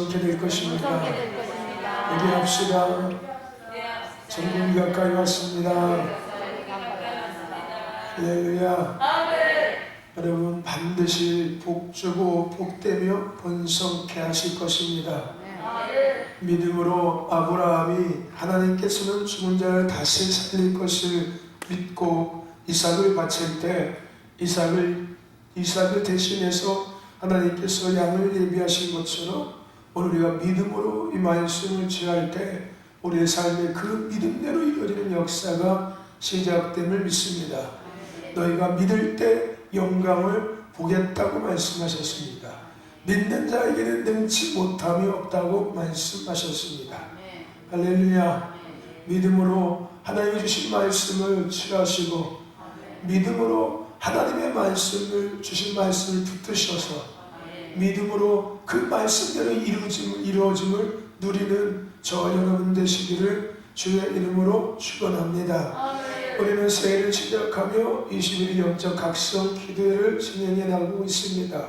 번성케 될 것입니다. 예배합시다. 전국이 가까이 왔습니다. 할렐루야. 여러분 반드시 복주고 복되며 번성케 하실 것입니다. 믿음으로 아브라함이 하나님께서는 죽은 자를 다시 살릴 것을 믿고 이삭을 바칠 때 이삭을 대신해서 하나님께서 양을 예비하신 것처럼 오늘 우리가 믿음으로 이 말씀을 취할 때 우리의 삶에 그 믿음대로 이루어지는 역사가 시작됨을 믿습니다. 너희가 믿을 때 영광을 보겠다고 말씀하셨습니다. 믿는 자에게는 능치 못함이 없다고 말씀하셨습니다. 할렐루야. 믿음으로 하나님이 주신 말씀을 취하시고 믿음으로 하나님의 말씀을 주신 말씀을 붙드셔서 믿음으로 그 말씀대로 이루어짐을 누리는 저와 여러분 되시기를 주의 이름으로 축원합니다. 우리는 새해를 시작하며 21일 영적 각성 기도회를 진행해 나가고 있습니다.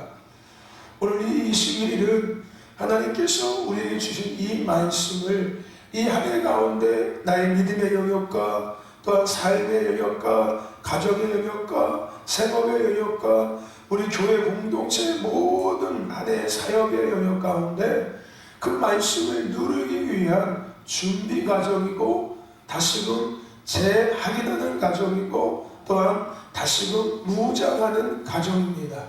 오늘 이 21일은 하나님께서 우리에게 주신 이 말씀을 이 한 해 가운데 나의 믿음의 영역과 또한 삶의 영역과 가정의 영역과 생업의 영역과 우리 교회 공동체의 모든 한 해의 사역의 영역 가운데 그 말씀을 누리기 위한 준비 과정이고 다시금 재확인하는 과정이고 또한 다시금 무장하는 과정입니다.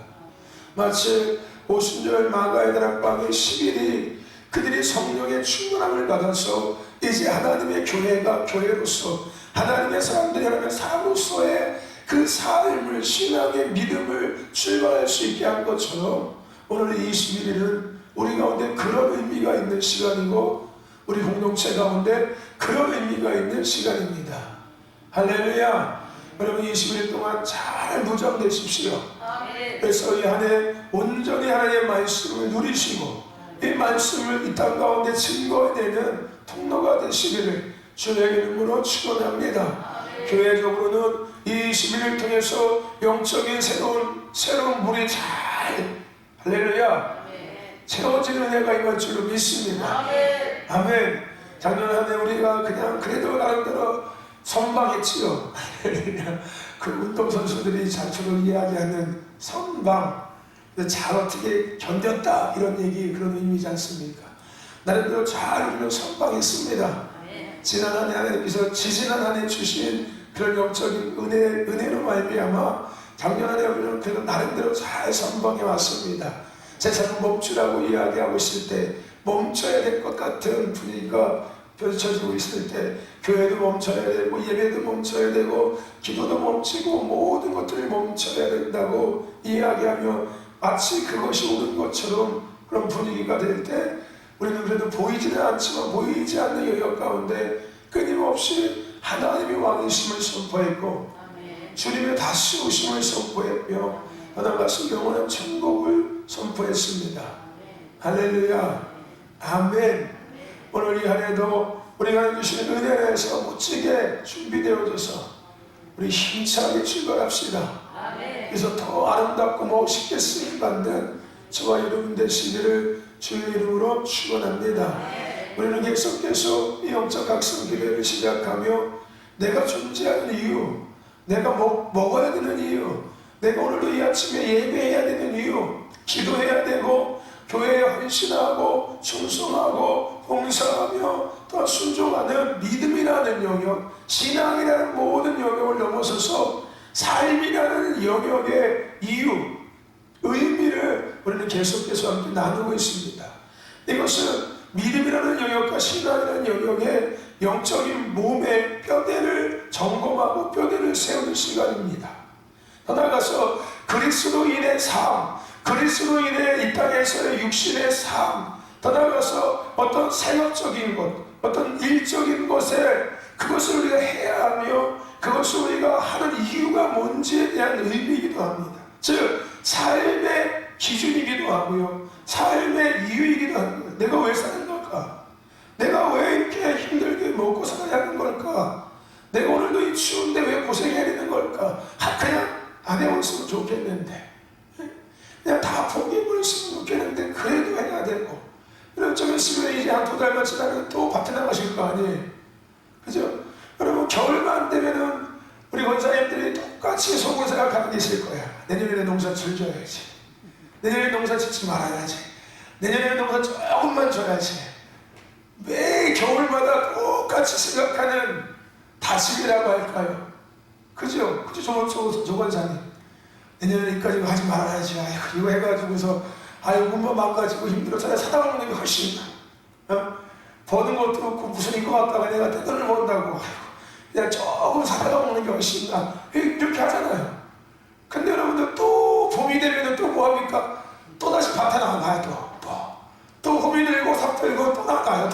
마치 오순절 마가의 다락방의 10일이 그들이 성령의 충만함을 받아서 이제 하나님의 교회가 교회로서 하나님의 사람들이 하나님의 사람으로서의 그 삶을 신앙의 믿음을 출발할 수 있게 한 것처럼 오늘 21일은 우리 가운데 그런 의미가 있는 시간이고 우리 공동체 가운데 그런 의미가 있는 시간입니다. 할렐루야. 여러분 21일 동안 잘 무장되십시오. 그래서 이 한 해 온전히 하나님의 말씀을 누리시고 이 말씀을 이 땅 가운데 증거해내는 통로가 되시기를 주의 이름으로 축원합니다. 교회적으로는 이 21일 통해서 영적인 새로운 물이 잘 할렐루야 채워지는 해가 임할 줄로 믿습니다. 아멘. 작년 한 해 우리가 그냥 그래도 나름대로 선방했지요. 그 운동선수들이 잘처럼 이야기하는 선방, 잘 어떻게 견뎠다 이런 얘기 그런 의미지 않습니까? 나름대로 잘 우리는 선방했습니다. 지난 한 해 하나님께서 지지난 한 해 주신 그런 영적인 은혜로 말미암아 작년 한 해 우리는 그래도 나름대로 잘 선방해 왔습니다. 세상은 멈추라고 이야기하고 있을 때 멈춰야 될 것 같은 분위기가 펼쳐지고 있을 때 교회도 멈춰야 되고 예배도 멈춰야 되고 기도도 멈추고 모든 것들이 멈춰야 된다고 이야기하며 마치 그것이 옳은 것처럼 그런 분위기가 될 때 우리는 그래도 보이지는 않지만 보이지 않는 영역 가운데 끊임없이 하나님의 왕이심을 선포했고 주님의 다시 오심을 선포했며 하나님의 영원한 천국을 선포했습니다. 할렐루야. 아멘. 오늘 이 한 해도 우리가 주시는 은혜에서 멋지게 준비되어져서 우리 힘차게 출발합시다. 그래서 더 아름답고 멋있게 쓰임받는 저와 여러분 되시기를 주의 이름으로 축원합니다. 우리는 계속해서 이 영적 각성 기도를 시작하며 내가 존재하는 이유, 내가 먹어야 되는 이유, 내가 오늘도 이 아침에 예배해야 되는 이유, 기도해야 되고 교회에 헌신하고 충성하고 봉사하며 또 순종하는 믿음이라는 영역, 신앙이라는 모든 영역을 넘어서서 삶이라는 영역의 이유, 의미를 우리는 계속해서 함께 나누고 있습니다. 이것은 믿음이라는 영역과 신앙이라는 영역의 영적인 몸의 뼈대를 점검하고 뼈대를 세우는 시간입니다. 더 나아가서 그리스도인의 삶, 그리스도인의 이 땅에서의 육신의 삶, 더 나아가서 어떤 생업적인 것, 어떤 일적인 것에 그것을 우리가 해야 하며 그것을 우리가 하는 이유가 뭔지에 대한 의미이기도 합니다. 즉 삶의 기준이기도 하고요, 삶의 이유이기도 합니다. 내가 왜 사는 걸까? 내가 왜 이렇게 힘들게 먹고 살아야 하는 걸까? 내가 오늘도 이 추운데 왜 고생해야 되는 걸까? 그냥 안 해왔으면 좋겠는데, 그냥 다 포기해버렸으면 좋겠는데 그래도 해야 되고, 좀 있으면 이제 한 2달만 지나면 또 밭에 나가실 거 아니에요. 그죠? 여러분 겨울만 되면은 우리 권사님들이 똑같이 속으로 생각하고 계실 거야. 내년에 농사 줄여야지. 내년에 농사 짓지 말아야지. 내년에 농사 조금만 줘야지. 매 겨울마다 똑같이 생각하는 다짐이라고 할까요? 그죠? 그죠? 조 권사님. 내년에 이까지 하지 말아야지. 아이고, 이거 해가지고서 아이고 뭐 망가지고 힘들어. 차라리 사다 먹는 게 훨씬 버는 것도 없고 무슨 이거 갖다가 내가 떼돈을 번다고. 그냥 조금 사다가 먹는 게 훨씬 나. 이렇게 하잖아요. 근데 여러분들 또 봄이 되면 또 뭐합니까? 또 다시 밭에 나가요. 또 봄이 들고 삽 들고 또 나가요.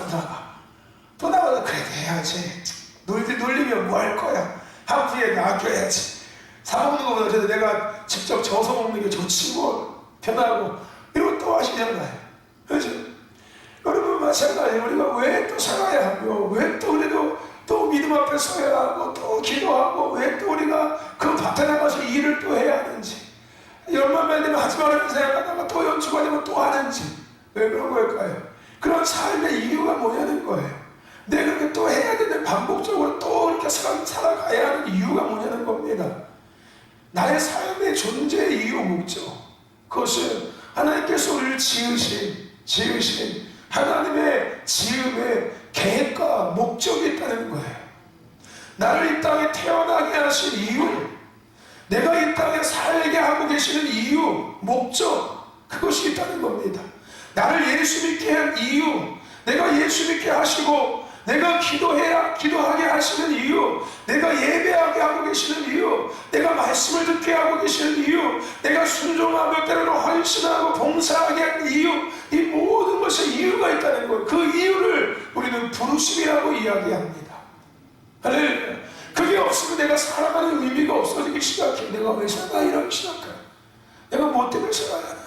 또 나가서 그래도 해야지. 놀리면 뭐 할 거야. 한 푸에 아껴야지. 사 먹는 것보다 어쨌든 내가 직접 져서 먹는 게 좋지 뭐. 편하고 이러고 또 하시잖아요. 그렇죠? 여러분 마찬가지예요. 우리가 왜 또 살아야 하고 왜 또 그래도 또 믿음 앞에 서야 하고 또 기도하고 왜 또 우리가 그 밭에 나가서 일을 또 해야 하는지 연말만 되면 하지 말라는 생각하다가 또 연초가 되면 또 하는지 왜 그런 걸까요? 그런 삶의 이유가 뭐냐는 거예요. 내가 그렇게 또 해야 되는 반복적으로 또 이렇게 살아가야 하는 이유가 뭐냐는 겁니다. 나의 삶의 존재의 이유 목적 그것은 하나님께서 우리를 지으신 하나님의 지음의 계획과 목적이 있다는 거예요. 나를 이 땅에 태어나게 하신 이유, 내가 이 땅에 살게 하고 계시는 이유, 목적, 그것이 있다는 겁니다. 나를 예수 믿게 한 이유, 내가 예수 믿게 하시고 내가 기도하게 하시는 이유, 내가 예배하게 하고 계시는 이유, 내가 말씀을 듣게 하고 계시는 이유, 내가 순종하고 때로는 헌신하고 봉사하게 한 이유, 이 모든 것에 이유가 있다는 거예요. 그 이유를 우리는 부르심이라고 이야기합니다. 할렐루야. 그게 없으면 내가 살아가는 의미가 없어지기 시작해. 내가 왜 살아? 이러기 시작해. 내가 뭐 때문에 살아야 하나?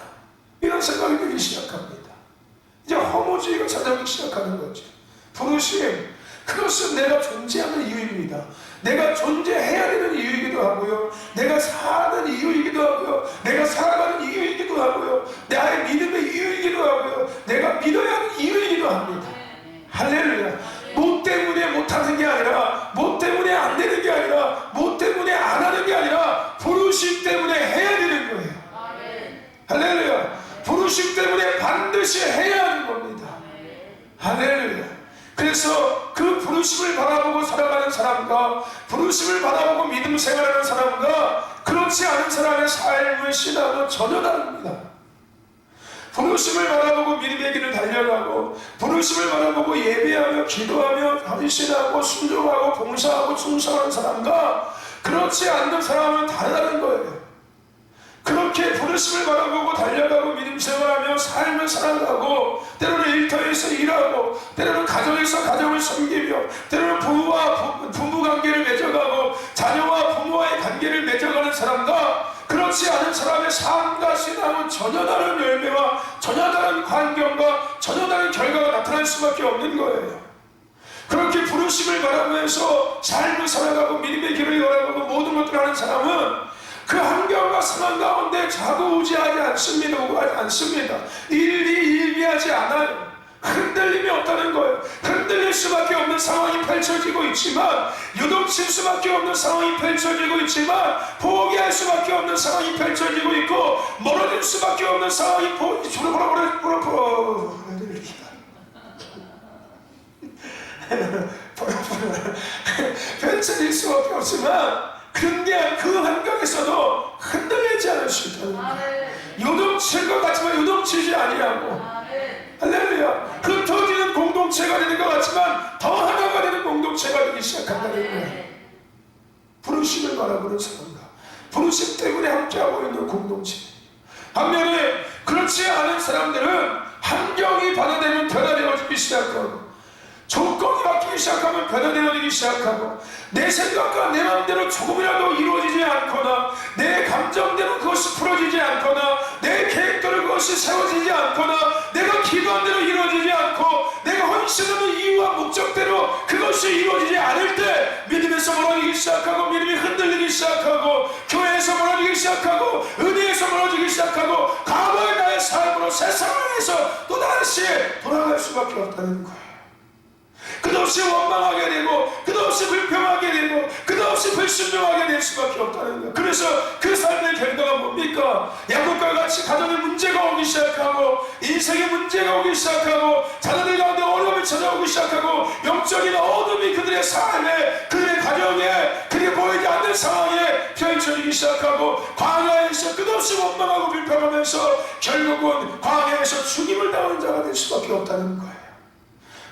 이런 생각이 들기 시작합니다. 이제 허무주의가 찾아오기 시작하는 거죠. 부르심, 그것은 내가 존재하는 이유입니다. 내가 존재해야 되는 이유이기도 하고요, 내가 사는 이유이기도 하고요, 내가 살아가는 이유이기도 하고요, 나의 믿음의 이유이기도 하고요, 내가 믿어야 하는 이유이기도 합니다. 할렐루야. 뭐 때문에 못하는 게 아니라, 뭐 때문에 안 되는 게 아니라, 뭐 때문에 안 하는 게 아니라 부르심 때문에 해야 되는 거예요. 할렐루야. 부르심 때문에 반드시 해야 하는 겁니다. 할렐루야. 그래서 그 부르심을 바라보고 살아가는 사람과 부르심을 바라보고 믿음 생활하는 사람과 그렇지 않은 사람의 삶의 신앙은 전혀 다릅니다. 부르심을 바라보고 믿음의 길을 달려가고 부르심을 바라보고 예배하며 기도하며 헌신하고 순종하고 봉사하고 충성하는 사람과 그렇지 않는 사람은 다르다는 거예요. 그렇게 부르심을 바라보고 달려가고 믿음 생활하며 삶을 살아가고 때로는 일터에서 일하고 때로는 가정에서 가정을 섬기며 때로는 부부와 부부 관계를 맺어가고 자녀와 부모와의 관계를 맺어가는 사람과 그렇지 않은 사람의 삶과 신앙은 전혀 다른 열매와 전혀 다른 환경과 전혀 다른 결과가 나타날 수밖에 없는 거예요. 그렇게 부르심을 바라보면서 삶을 살아가고 믿음의 길을 걸어가고 모든 것들을 하는 사람은 그 환경과 상황 가운데 좌고우지하지 않습니다. 오고하지 않습니다. 일비일비하지 않아요. 흔들림이 없다는 거예요. 흔들릴 수밖에 없는 상황이 펼쳐지고 있지만 요동칠 수밖에 없는 상황이 펼쳐지고 있지만 포기할 수밖에 없는 상황이 펼쳐지고 있고 멀어질 수밖에 없는 상황이 펼쳐질 수밖에 없지만 그 환경에서도 흔들리지 않을 수 있다는 거예요. 요동칠 것 같지만 요동치지 아니하고 할렐루야. 흩어지는 공동체가 되는 것 같지만 더 하나가 되는 공동체가 되기 시작한다는 거예요. 부르심을 바라보는 사람과 부르심 때문에 함께하고 있는 공동체. 반면에 그렇지 않은 사람들은 환경이 변화되면 변화되어지기 시작하고 조건이 바뀌기 시작하면 변화되어지기 시작하고 내 생각과 내 마음대로 조금이라도 이루어지지 않거나 내 감정대로 그것이 풀어지지 않거나 내 계획대로 그것이 세워지지 않거나 내가 기도한 대로 이루어지지 않고 내가 헌신하는 이유와 목적대로 그것이 이루어지지 않을 때 믿음에서 멀어지기 시작하고 믿음이 흔들리기 시작하고 교회에 은혜에서 멀어지기 시작하고 은혜에서 멀어지기 시작하고 과거의 나의 삶으로 새 상황에서 또다시 돌아갈 수밖에 없다는 거예요. 끝없이 원망하게 되고 끝없이 불평하게 되고 끝없이 불순종하게 될 수밖에 없다는 거예요. 그래서 그 삶의 결과가 뭡니까? 야곱과 같이 가정에 문제가 오기 시작하고 인생에 문제가 오기 시작하고 자녀들 가운데 어려움이 찾아오기 시작하고 영적인 어둠이 그들의 삶에 그들의 가정에 그들이 보이지 않는 상황에 펼쳐지기 시작하고 광야에서 끝없이 원망하고 불평하면서 결국은 광야에서 죽임을 당하는 자가 될 수밖에 없다는 거예요.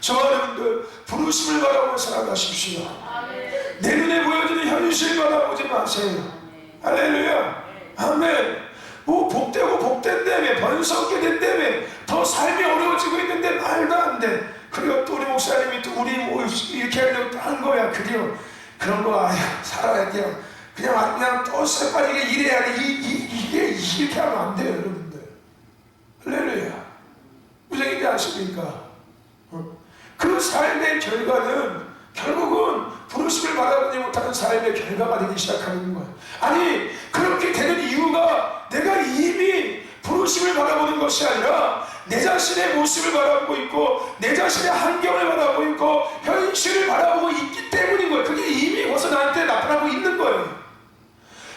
저와 여러분들 부르심을 바라보며 살아가십시오. 내 눈에 보여지는 현실 바라보지 마세요. 할렐루야. 아멘. 뭐 복되고 복된다며 번성하게 된다며 더 삶이 어려워지고 있는데 말도 안 돼. 그리고 또 우리 목사님이 또 우리 뭐 이렇게 하려고 한 거야. 그래요. 그런 거 아유 살아야 돼요. 그냥 또 쇠빠지게 일해야 돼. 이게 이렇게 하면 안 돼요 여러분들. 할렐루야. 무슨 얘기인지 아십니까? 그 삶의 결과는 결국은 부르심을 받아보지 못하는 삶의 결과가 되기 시작하는 거예요. 아니 그렇게 되는 이유가 내가 이미 부르심을 바라보는 것이 아니라 내 자신의 모습을 바라보고 있고 내 자신의 환경을 바라보고 있고 현실을 바라보고 있기 때문인 거예요. 그게 이미 벌써 나한테 나타나고 있는 거예요.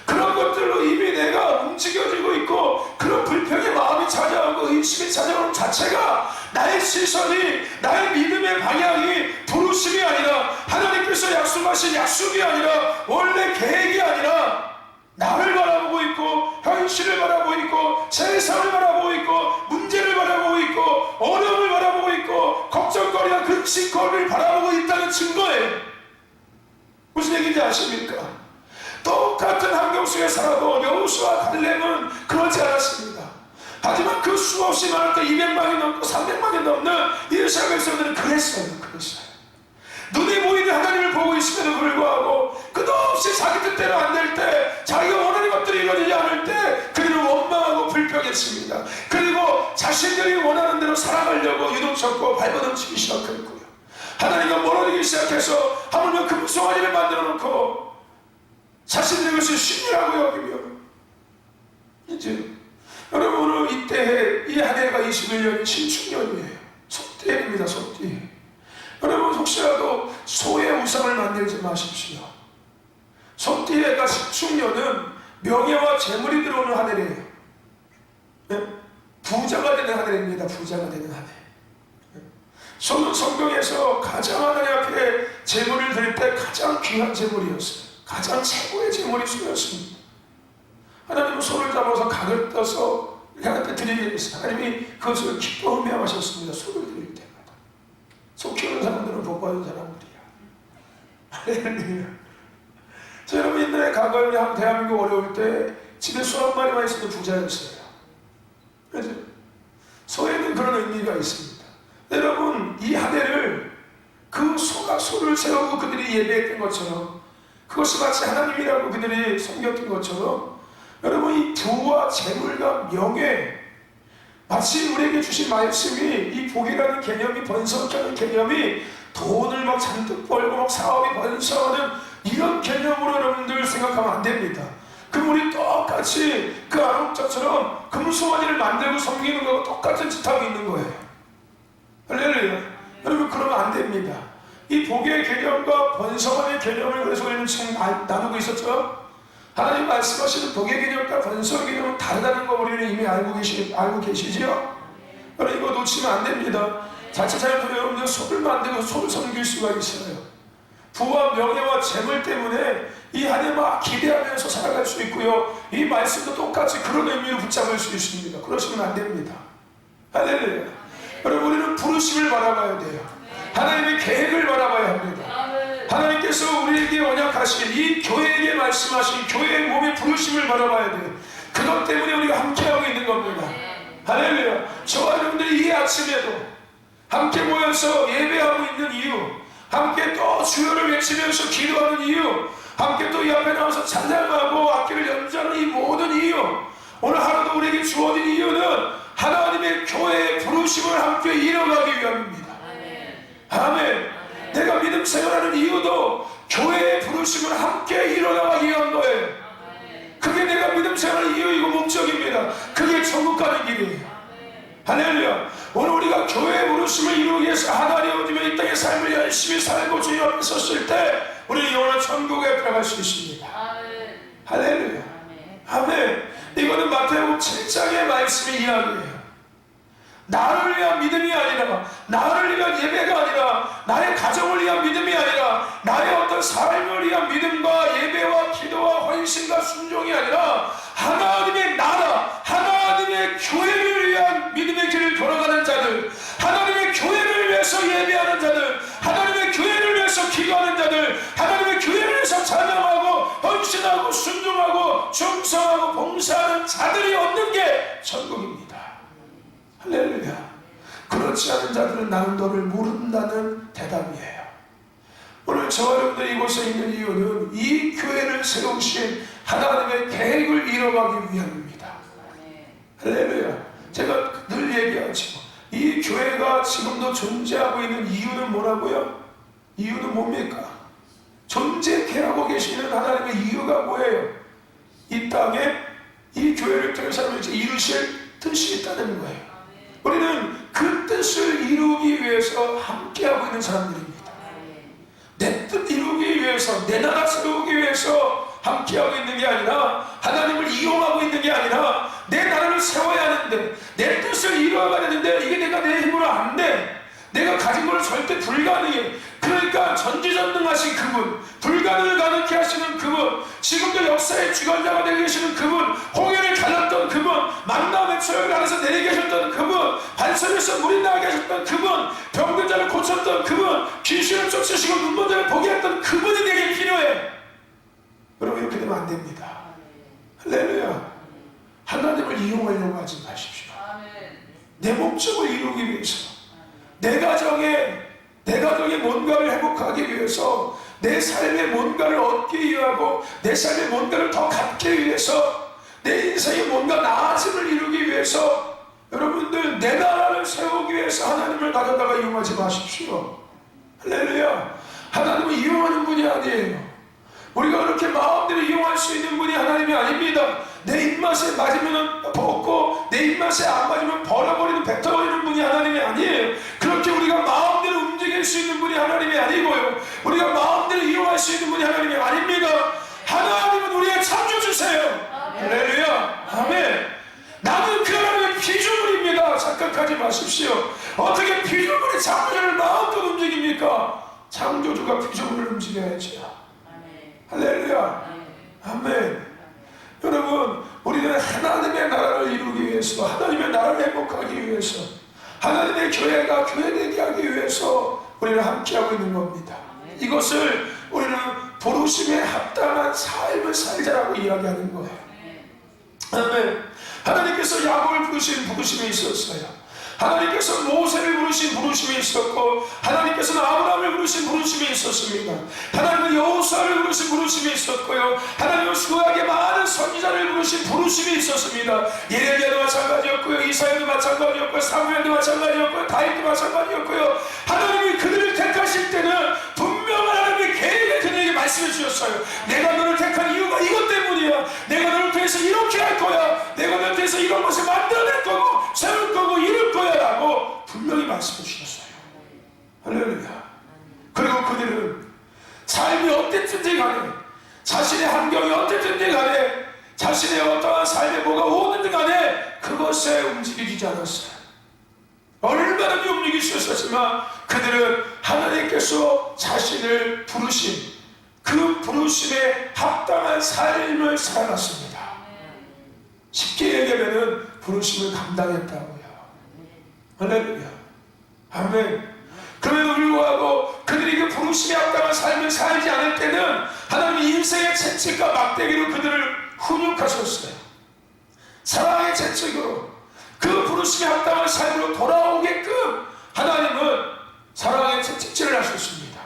그런 것들로 이미 내가 움직여지고 있고 그런 불평의 마음이 찾아오고 의심이 찾아오는 자체가 나의 시선이 나의 믿음의 방향이 부르심이 아니라 하나님께서 약속하신 약속이 아니라 원래 계획이 아니라 나를 바라보고 있고 현실을 바라보고 있고 세상을 바라보고 있고 문제를 바라보고 있고 어려움을 바라보고 있고 걱정거리와 근심거리를 바라보고 있다는 증거예요. 무슨 얘기인지 아십니까? 똑같은 환경 속에 살아도 여호수아와 갈렙은 그렇지 않았습니다. 하지만 그 수없이 많을 때 200만이 넘고 300만이 넘는 이스라엘 백성들은 그랬어요. 눈에 보이는 하나님을 보고 있음에도 불구하고 끝없이 자기 뜻대로 안 될 때 자기가 원하는 것들이 이루어지지 않을 때 그들은 원망하고 불평했습니다. 그리고 자신들이 원하는 대로 살아가려고 유동쳤고 발버둥치기 시작했고요. 하나님과 멀어지기 시작해서 하물며 금송아지를 만들어 놓고 자신들의 것을 신이라고 여기며 이제 여러분 오늘 이때에 이 한 해가 21년이 신축년이에요. 속띠입니다. 속띠. 여러분 혹시라도 소의 우상을 만들지 마십시오. 속띠해가 신축년은 명예와 재물이 들어오는 한 해예요. 네? 부자가 되는 한 해입니다. 부자가 되는 한 해. 성경에서 가장 하나님 앞에 재물을 드릴 때 가장 귀한 재물이었어요. 가장 최고의 재물이 소였습니다. 하나님은 소를 잡아서 각을 떠서 하나님께 드리게 했어요. 하나님이 그것을 기뻐 음미하셨습니다. 소를 드릴 때마다. 소 키우는 사람들은 복 받은 사람들이야. 할렐루야. 자, 여러분 옛날에 과거에 대한민국 어려울 때 집에 소 한 마리만 있어도 부자였어요. 그래서 소에는 그런 의미가 있습니다. 여러분 이 한 해를 그 소가 소를 세우고 그들이 예배했던 것처럼 그것이 마치 하나님이라고 그들이 섬겼던 것처럼 여러분 이 부와 재물과 명예 마치 우리에게 주신 말씀이 이 복이라는 개념이 번성하는 개념이 돈을 막 잔뜩 벌고 막 사업이 번성하는 이런 개념으로 여러분들 생각하면 안 됩니다. 그럼 우리 똑같이 그 아름짝처럼 금송아지를 만들고 섬기는 거와 똑같은 짓 하고 있는 거예요. 할렐루야. 여러분 그러면 안 됩니다. 이 복의 개념과 번성의 개념을 그래서 우리는 지금 나누고 있었죠. 하나님 말씀하시는 복의 개념과 번성의 개념은 다르다는 거 우리는 이미 알고 계시죠? 여러분 이거 놓치면 안 됩니다. 자칫 잘못하면 여러분들 소를 만들고 소를 섬길 수가 있어요. 부와 명예와 재물 때문에 이 한 해 막 기대하면서 살아갈 수 있고요. 이 말씀도 똑같이 그런 의미로 붙잡을 수 있습니다. 그러시면 안 됩니다. 할렐루야. 여러분 우리는 부르심을 바라봐야 돼요. 하나님의 계획을 바라봐야 합니다. 하나님께서 우리에게 언약하신 이 교회에게 말씀하신 교회의 몸의 부르심을 바라봐야 돼요. 그것 때문에 우리가 함께하고 있는 겁니다. 할렐루야. 저와 여러분들이 이 아침에도 함께 모여서 예배하고 있는 이유, 함께 또 주여를 외치면서 기도하는 이유, 함께 또 이 앞에 나와서 찬양하고 악기를 연주하는 이 모든 이유, 오늘 하루도 우리에게 주어진 이유는 하나님의 교회의 부르심을 함께 이뤄가기 위함입니다. 아멘. 내가 믿음 생활하는 이유도 교회의 부르심을 함께 이뤄나가기 위한 거예요. 그게 내 천국 가는 길이에요. 할렐루야. 오늘 우리가 교회의 부르심을 이루기 위해서 하나님의 이 땅의 삶을 열심히 살고 주님 앞에 섰을 때 우리는 영원한 천국에 들어갈 수 있습니다. 할렐루야. 아멘. 이거는 마태복음 7장의 말씀의 이야기예요. 나를 위한 믿음이 아니라, 나를 위한 예배가 아니라, 나의 가정을 위한 믿음이 아니라, 나의 어떤 삶을 위한 믿음과 예배와 기도와 헌신과 순종이 아니라 하나님의 나라, 하나님의 교회를 위한 믿음의 길을 걸어가는 자들, 하나님의 교회를 위해서 예배하는 자들, 하나님의 교회를 위해서 기도하는 자들, 하나님의 교회를 위해서 찬양하고 헌신하고 순종하고 충성하고 봉사하는 자들이 얻는 게 천국입니다. 할렐루야. 그렇지 않은 자들은 나는 너를 모른다는 대답이에요. 오늘 저와 여러분들 이곳에 있는 이유는 이 교회를 세우신 하나님의 계획을 이뤄가기 위함입니다. 할렐루야. 제가 늘 얘기하지만 이 교회가 지금도 존재하고 있는 이유는 뭐라고요? 이유는 뭡니까? 존재케 하고 계시는 하나님의 이유가 뭐예요? 이 땅에 이 교회를 통해 사람을 이루실 뜻이 있다는 거예요. 우리는 그 뜻을 이루기 위해서 함께하고 있는 사람들입니다. 내 뜻 이루기 위해서, 내 나라 세우기 위해서 함께하고 있는 게 아니라, 하나님을 이용하고 있는 게 아니라 내 나라를 세워야 하는데, 내 뜻을 이루어가야 되는데 이게 내가 내 힘으로 안 돼. 내가 가진 걸 절대 불가능해. 그러니까 전지전능하신 그분, 불가능을 가능케 하시는 그분, 지금도 역사의 주관자가 되어 계시는 그분, 홍해를 갈랐던 그분, 만나의 초역을 안에서 내리게 하셨던 그분, 반석에서 물이 나게 하셨던 그분, 병든 자를 고쳤던 그분, 귀신을 쫓으시고 눈먼 자를 보게 했던 그분이 내게 필요해. 여러분, 이렇게 되면 안 됩니다. 할렐루야. 하나님을 이용하려고 하지 마십시오. 내 목적을 이루기 위해서, 내 가정에 뭔가를 회복하기 위해서, 내 삶에 뭔가를 얻기 위하고, 내 삶에 뭔가를 더 갖기 위해서, 내 인생에 뭔가 나아짐을 이루기 위해서, 여러분들 내 나라를 세우기 위해서 하나님을 가져다가 이용하지 마십시오. 할렐루야. 하나님을 이용하는 분이 아니에요. 우리가 그렇게 마음대로 이용할 수 있는 분이 하나님이 아닙니다. 내 입맛에 맞으면 벗고 내 입맛에 안 맞으면 버려버리는, 뱉어버리는 분이 하나님이 아니에요. 그렇게 우리가 마음대로 움직일 수 있는 분이 하나님이 아니고요, 우리가 마음대로 이용할 수 있는 분이 하나님이 아닙니다. 하나님은 우리의 창조주세요. 할렐루야. 아멘. 나는 그 하나님의 피조물입니다. 착각하지 마십시오. 어떻게 피조물이 창조주를 마음껏 움직입니까? 창조주가 피조물을 움직여야죠. 할렐루야. 아멘. 여러분, 우리는 하나님의 나라를 이루기 위해서, 하나님의 나라를 회복하기 위해서, 하나님의 교회가 교회되게 하기 위해서 우리는 함께하고 있는 겁니다. 이것을 우리는 부르심에 합당한 삶을 살자라고 이야기하는 거예요. 아멘. 하나님께서 야곱을 부르신 부르심이 있었어요. 하나님께서 모세를 부르신 부르심이 있었고, 하나님께서는 아브라함을 부르신 부르심이 있었습니다. 하나님은 여호수아를 부르신 부르심이 있었고요, 하나님은 수하게 많은 선지자를 부르신 부르심이 있었습니다. 예레미야도 마찬가지였고요, 이사야도 마찬가지였고요, 사무엘도 마찬가지였고요, 다윗도 마찬가지였고요. 하나님이 그들을 택하실 때는 분명한 하나님의 계획을 그들에게 말씀해 주셨어요. 내가 너를 택한 이유가 이것 때문이야. 내가 너를 통해서 이렇게 할 거야. 내가 너를 통해서 이런 것을 만들어낼 거고 세울 거고 이룰 거야 라고 분명히 말씀해 주셨어요. 할렐루야. 그리고 그들은 삶이 어땠든지 간에, 자신의 환경이 어땠든지 간에, 자신의 어떠한 삶에 뭐가 오는지 간에 그것에 움직이지 않았어요. 얼마든지 움직이셨지만 그들은 하나님께서 자신을 부르신 그 부르심에 합당한 삶을 살아갔습니다. 쉽게 얘기하면 부르심을 감당했다고요. 할렐루야. 아멘. 그럼에도 불구하고 그들이 그 부르심에 합당한 삶을 살지 않을 때는 하나님이 인생의 채찍과 막대기로 그들을 훈육하셨어요. 사랑의 채찍으로, 그 부르심에 합당한 삶으로 돌아오게끔 하나님은 사랑의 채찍질을 하셨습니다.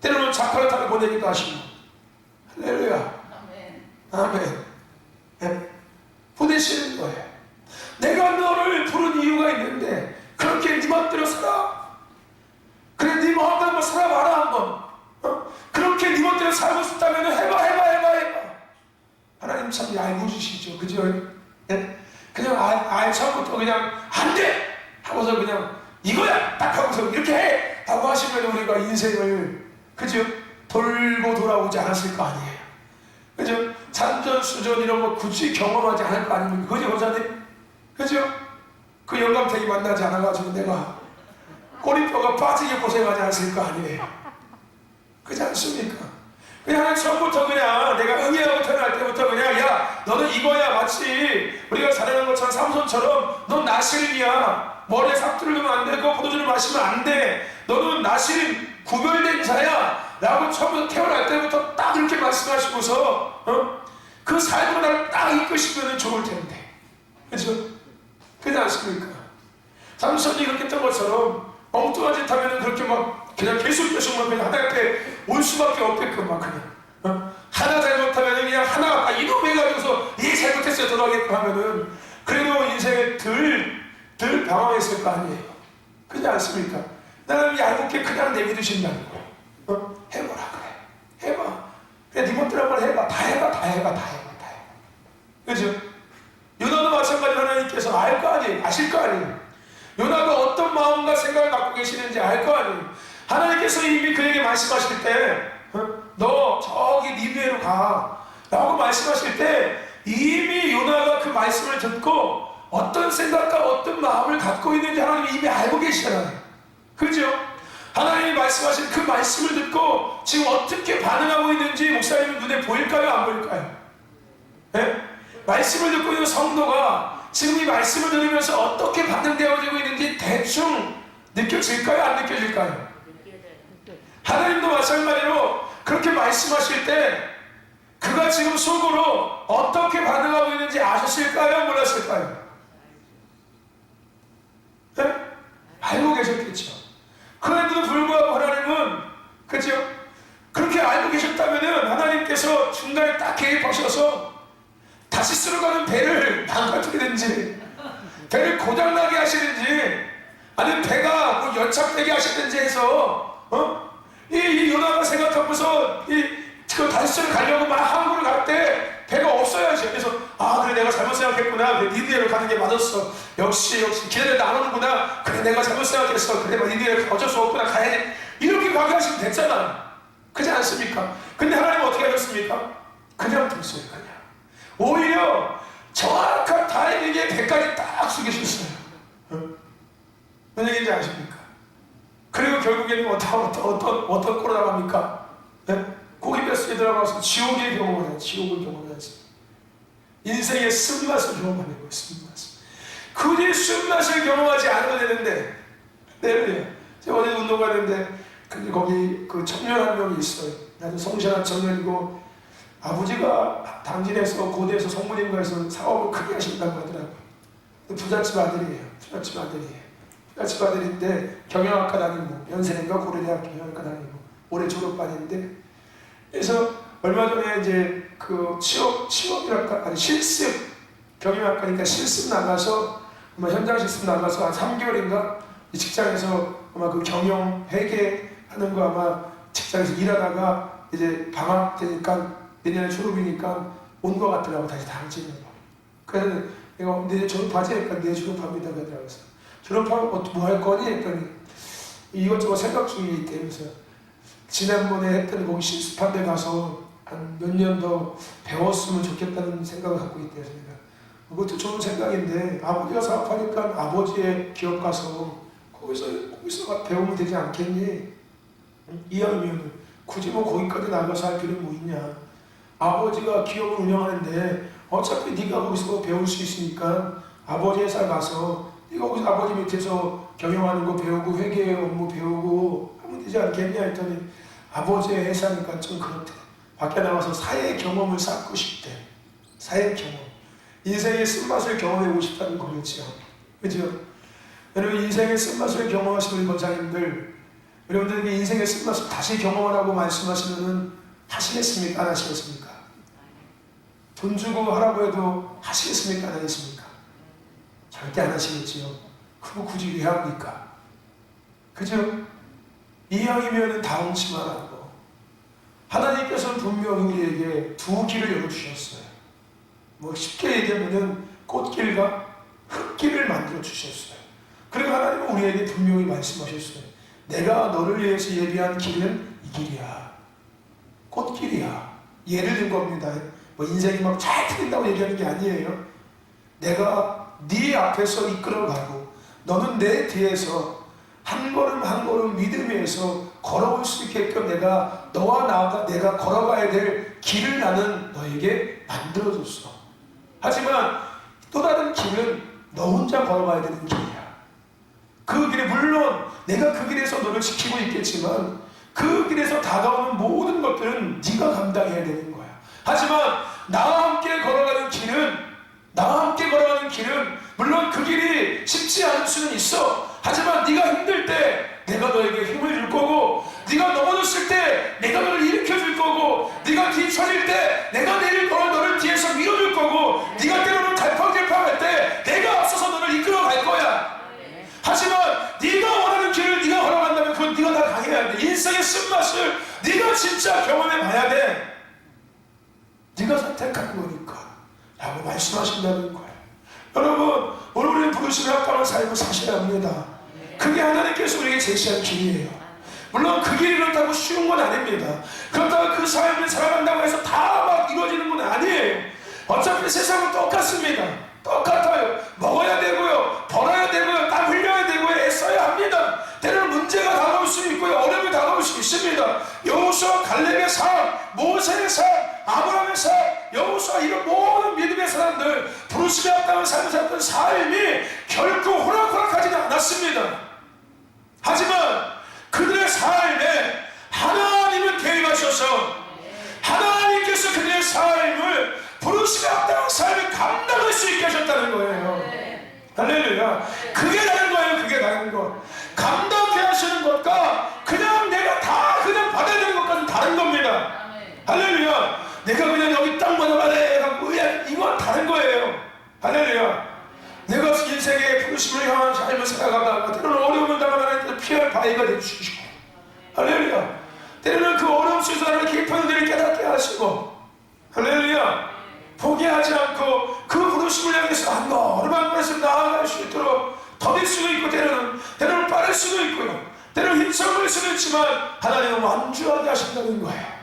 때로는 자카르타를 보내기도 하시고. 할렐루야. 아멘. 아멘. 보내시는 거예요. 내가 너를 부른 이유가 있는데 그렇게 네 마음대로 살아. 그래, 네 마음대로 살아봐라 한번. 그렇게 네 마음대로 살고 싶다면 해봐. 하나님 참 얄궂으시죠. 그죠? 네? 그냥 아예 처음부터 그냥 안 돼! 하고서 그냥 이거야! 딱 하고서 이렇게 해! 라고 하시면 우리가 인생을, 그죠? 돌고 돌아오지 않았을 거 아니에요. 그죠? 산전수전 이런 거 굳이 경험하지 않을 거 아닙니까? 그죠, 권사님? 그죠? 그 영감탱이 만나지 않아가지고 내가 꼬리뼈가 빠지게 고생하지 않았을 거 아니에요. 그렇지 않습니까? 그냥 처음부터 그냥 내가 응애하고 태어날 때부터 그냥 야 너는 이거야. 마치 우리가 자라는 것처럼 삼손처럼 넌 나시린이야. 머리에 삽들을 넣으면 안 되고 포도주를 마시면 안 돼. 너는 나시린 구별된 자야 라고 처음부터 태어날 때부터 딱 이렇게 말씀하시고서 그 삶으로 나를 딱 이끄시면 좋을 텐데, 그렇죠? 그렇지 않습니까? 삼손이 그렇게 했던 것처럼 엉뚱한 짓 하면 그렇게 막 그냥 계속만 그냥 하나님 앞에 올 수밖에 없게끔 막 그냥 하나 잘못하면 그냥 하나 이놈 해가지고서 얘 잘못했어요 돌아가겠다 하면은 그래도 인생에 덜 방황했을 거 아니에요. 그렇지 않습니까? 나는 얄궂게 그냥 내비두신다는 거예요. 해보라 그래. 해봐. 그래 네 멋대로 한번 해봐. 다 해봐. 그죠? 요나도 마찬가지로 하나님께서 알 거 아니에요. 아실 거 아니에요. 요나가 어떤 마음과 생각을 갖고 계시는지 알 거 아니에요. 하나님께서 이미 그에게 말씀하실 때 너 저기 니느웨로 가 라고 말씀하실 때 이미 요나가 그 말씀을 듣고 어떤 생각과 어떤 마음을 갖고 있는지 하나님이 이미 알고 계시잖아요. 그렇죠? 하나님이 말씀하신 그 말씀을 듣고 지금 어떻게 반응하고 있는지 목사님은 눈에 보일까요? 안 보일까요? 네? 말씀을 듣고 있는 성도가 지금 이 말씀을 들으면서 어떻게 반응되어지고 있는지 대충 느껴질까요? 안 느껴질까요? 하나님도 마찬가지로 그렇게 말씀하실 때 그가 지금 속으로 어떻게 반응하고 있는지 아셨을까요? 몰랐을까요? 네? 알고 계셨겠죠. 그런데도 불구하고 하나님은, 그렇죠? 그렇게 알고 계셨다면 하나님께서 중간에 딱 개입하셔서 다시 쓸어가는 배를 망가뜨리든지 배를 고장나게 하시든지 아니면 배가 뭐 연착되게 하시든지 해서 이 요나가 생각하면서 그 다시스를 가려고 막 항구를 갈 때 배가 없어야지. 그래서 그래 내가 잘못 생각했구나. 그래 니느웨로 가는 게 맞았어. 역시 기다렸는데 안 오는구나. 그래 내가 잘못 생각했어. 그래 니느웨로 어쩔 수 없구나 가야지. 이렇게 가게하시면 됐잖아요. 그렇지 않습니까? 근데 하나님은 어떻게 하셨습니까? 그냥 됐어요. 그냥 오히려 정확한 타이밍에 배까지 딱 숙이셨어요. 무슨 얘기인지 아십니까? 그리고 결국에는 어떤 꼴을 나갑니까? 네? 고기 뱃속에 들어가서 지옥의 경험을 해요. 지옥을 경험하지. 인생의 쓴맛을 경험하는 거예요. 쓴맛을. 굳이 쓴맛을 경험하지 않아도 되는데, 네, 제가 어제 운동 가는데, 근데 거기 그 청년 한 명이 있어요. 나도 성실한 청년이고, 아버지가 당진에서 고대에서 성모님과에서 사업을 크게 하신다고 하더라고요. 부잣집 아들이에요. 부잣집 아들인데 경영학과 다니고 연세대인가 고려대학교 경영학과 다니고 올해 졸업반인데, 그래서 얼마 전에 이제 그 취업이랄까 아니 실습, 경영학과니까 실습 나가서 아마 현장 실습 나가서 한 3개월인가 이 직장에서 아마 그 경영 회계하는 거 아마 직장에서 일하다가 이제 방학 되니까 내년에 졸업이니까 온 거 같더라고. 다시 당진으로. 그래서 내가 내년 졸업하지? 그러니까 내년 졸업합니다. 그러더라고요. 졸업하면 뭐 할 거니? 했더니 이것저것 생각 중에 있대. 그래서 지난번에 했던 거기 실습한 데 가서 한 몇 년 더 배웠으면 좋겠다는 생각을 갖고 있대요. 제가. 그것도 좋은 생각인데 아버지가 사업하니까 아버지의 기업 가서 거기서 배우면 되지 않겠니? 이왕이면 굳이 뭐 거기까지 나가서 할 필요는 뭐 있냐? 아버지가 기업을 운영하는데 어차피 네가 거기서 배울 수 있으니까 아버지 회사 가서 네가 거기서 아버지 밑에서 경영하는 거 배우고 회계 업무 배우고 하면 되지 않겠냐 했더니 아버지의 회사니까 좀 그렇대. 밖에 나가서 사회 경험을 쌓고 싶대. 사회 경험. 인생의 쓴맛을 경험해보고 싶다는 거겠죠. 그죠? 여러분 인생의 쓴맛을 경험하시는 우리 권사님들, 여러분들에게 인생의 쓴맛을 다시 경험하라고 말씀하시면은 하시겠습니까? 안 하시겠습니까? 돈 주고 하라고 해도 하시겠습니까? 안 하겠습니까? 절대 안 하시겠지요. 그거 굳이 왜 합니까? 그죠? 이왕이면 다 엉치 말라고. 하나님께서는 분명히 우리에게 두 길을 열어주셨어요. 뭐 쉽게 얘기하면 꽃길과 걷기를 만들어 주셨어요. 그리고 하나님은 우리에게 분명히 말씀하셨어요. 내가 너를 위해서 예비한 길은 이 길이야. 꽃길이야. 예를 든 겁니다. 뭐 인생이 막 잘 풀린다고 얘기하는 게 아니에요. 내가 네 앞에서 이끌어가고 너는 내 뒤에서 한 걸음 한 걸음 믿음에서 걸어올 수 있게끔 내가 너와 나가 내가 걸어가야 될 길을 나는 너에게 만들어줬어. 하지만 또 다른 길은 너 혼자 걸어가야 되는 길이야. 그 길에 물론 내가 그 길에서 너를 지키고 있겠지만 그 길에서 다가오는 모든 것들은 네가 감당해야 되는 거야. 하지만 나와 함께 걸어가는 길은 물론 그 길이 쉽지 않을 수는 있어. 하지만 네가 힘들 때 내가 너에게 힘을 줄 거고, 네가 넘어졌을 때 내가 너를 일으켜 줄 거고, 네가 뒤처질 때 내가 너를 뒤에서 밀어줄 거고, 네가 때로는 갈팡질팡할 때 내가 앞서서 너를 이끌어 갈 거야. 하지만 네가 원하는 길을 네가 걸어간다면 그건 네가 다 강해야 돼. 인생의 쓴맛을 네가 진짜 경험해 봐야 돼. 네가 선택한 거니까 라고 말씀하신다는 거예요. 여러분, 오늘 우리는 부르심에 합당한 삶을 사셔야 합니다. 그게 하나님께서 우리에게 제시한 길이에요. 물론 그 길이 그렇다고 쉬운 건 아닙니다. 그렇다고 그 삶을 살아간다고 해서 다 막 이루어지는 건 아니에요. 어차피 세상은 똑같습니다. 똑같아요. 먹어야 되고요, 벌어야 되고요, 땀 흘려야 되고요, 애써야 합니다. 때로는 문제가 다가올 수 있고요, 어려움이 다가올 수 있습니다. 여호수아, 갈렙의 삶, 모세의 삶, 아브라함의 삶, 여호수아, 이런 모든 믿음의 사람들, 부르심에 합당한 삶을 살았던 삶이 결코 호락호락하지는 않았습니다. 하지만 그들의 삶에 하나님은 개입하셔서 하나님께서 그들의 삶을, 부르심에 합당한 삶을 감당할 수 있게 하셨다는 거예요. 할렐루야. 그게 다른 거예요. 그게 다른 거. 감당케 하시는 것과 그냥 내가 다 그냥 받아야 되는 것과는 다른 겁니다. 할렐루야. 내가 그냥 여기 땅 받아가래 이건 다른 거예요. 할렐루야. 내가 인생의 부르심을 향한 삶을 살아가다가 때로는 어려움을 당하는 피할 바위가 되주시고, 할렐루야. 때로는 그 어려움 속에서 하나님 깊은 일을 깨닫게 하시고, 할렐루야. 포기하지 않고 그 부르심을 향해서 한 걸음 한 걸음씩 나아갈 수 있도록 더딜 수도 있고, 때로는 빠를 수도 있고요, 때로는 힘쓰을 수도 있지만 하나님은 완주하게 하신다는 거예요.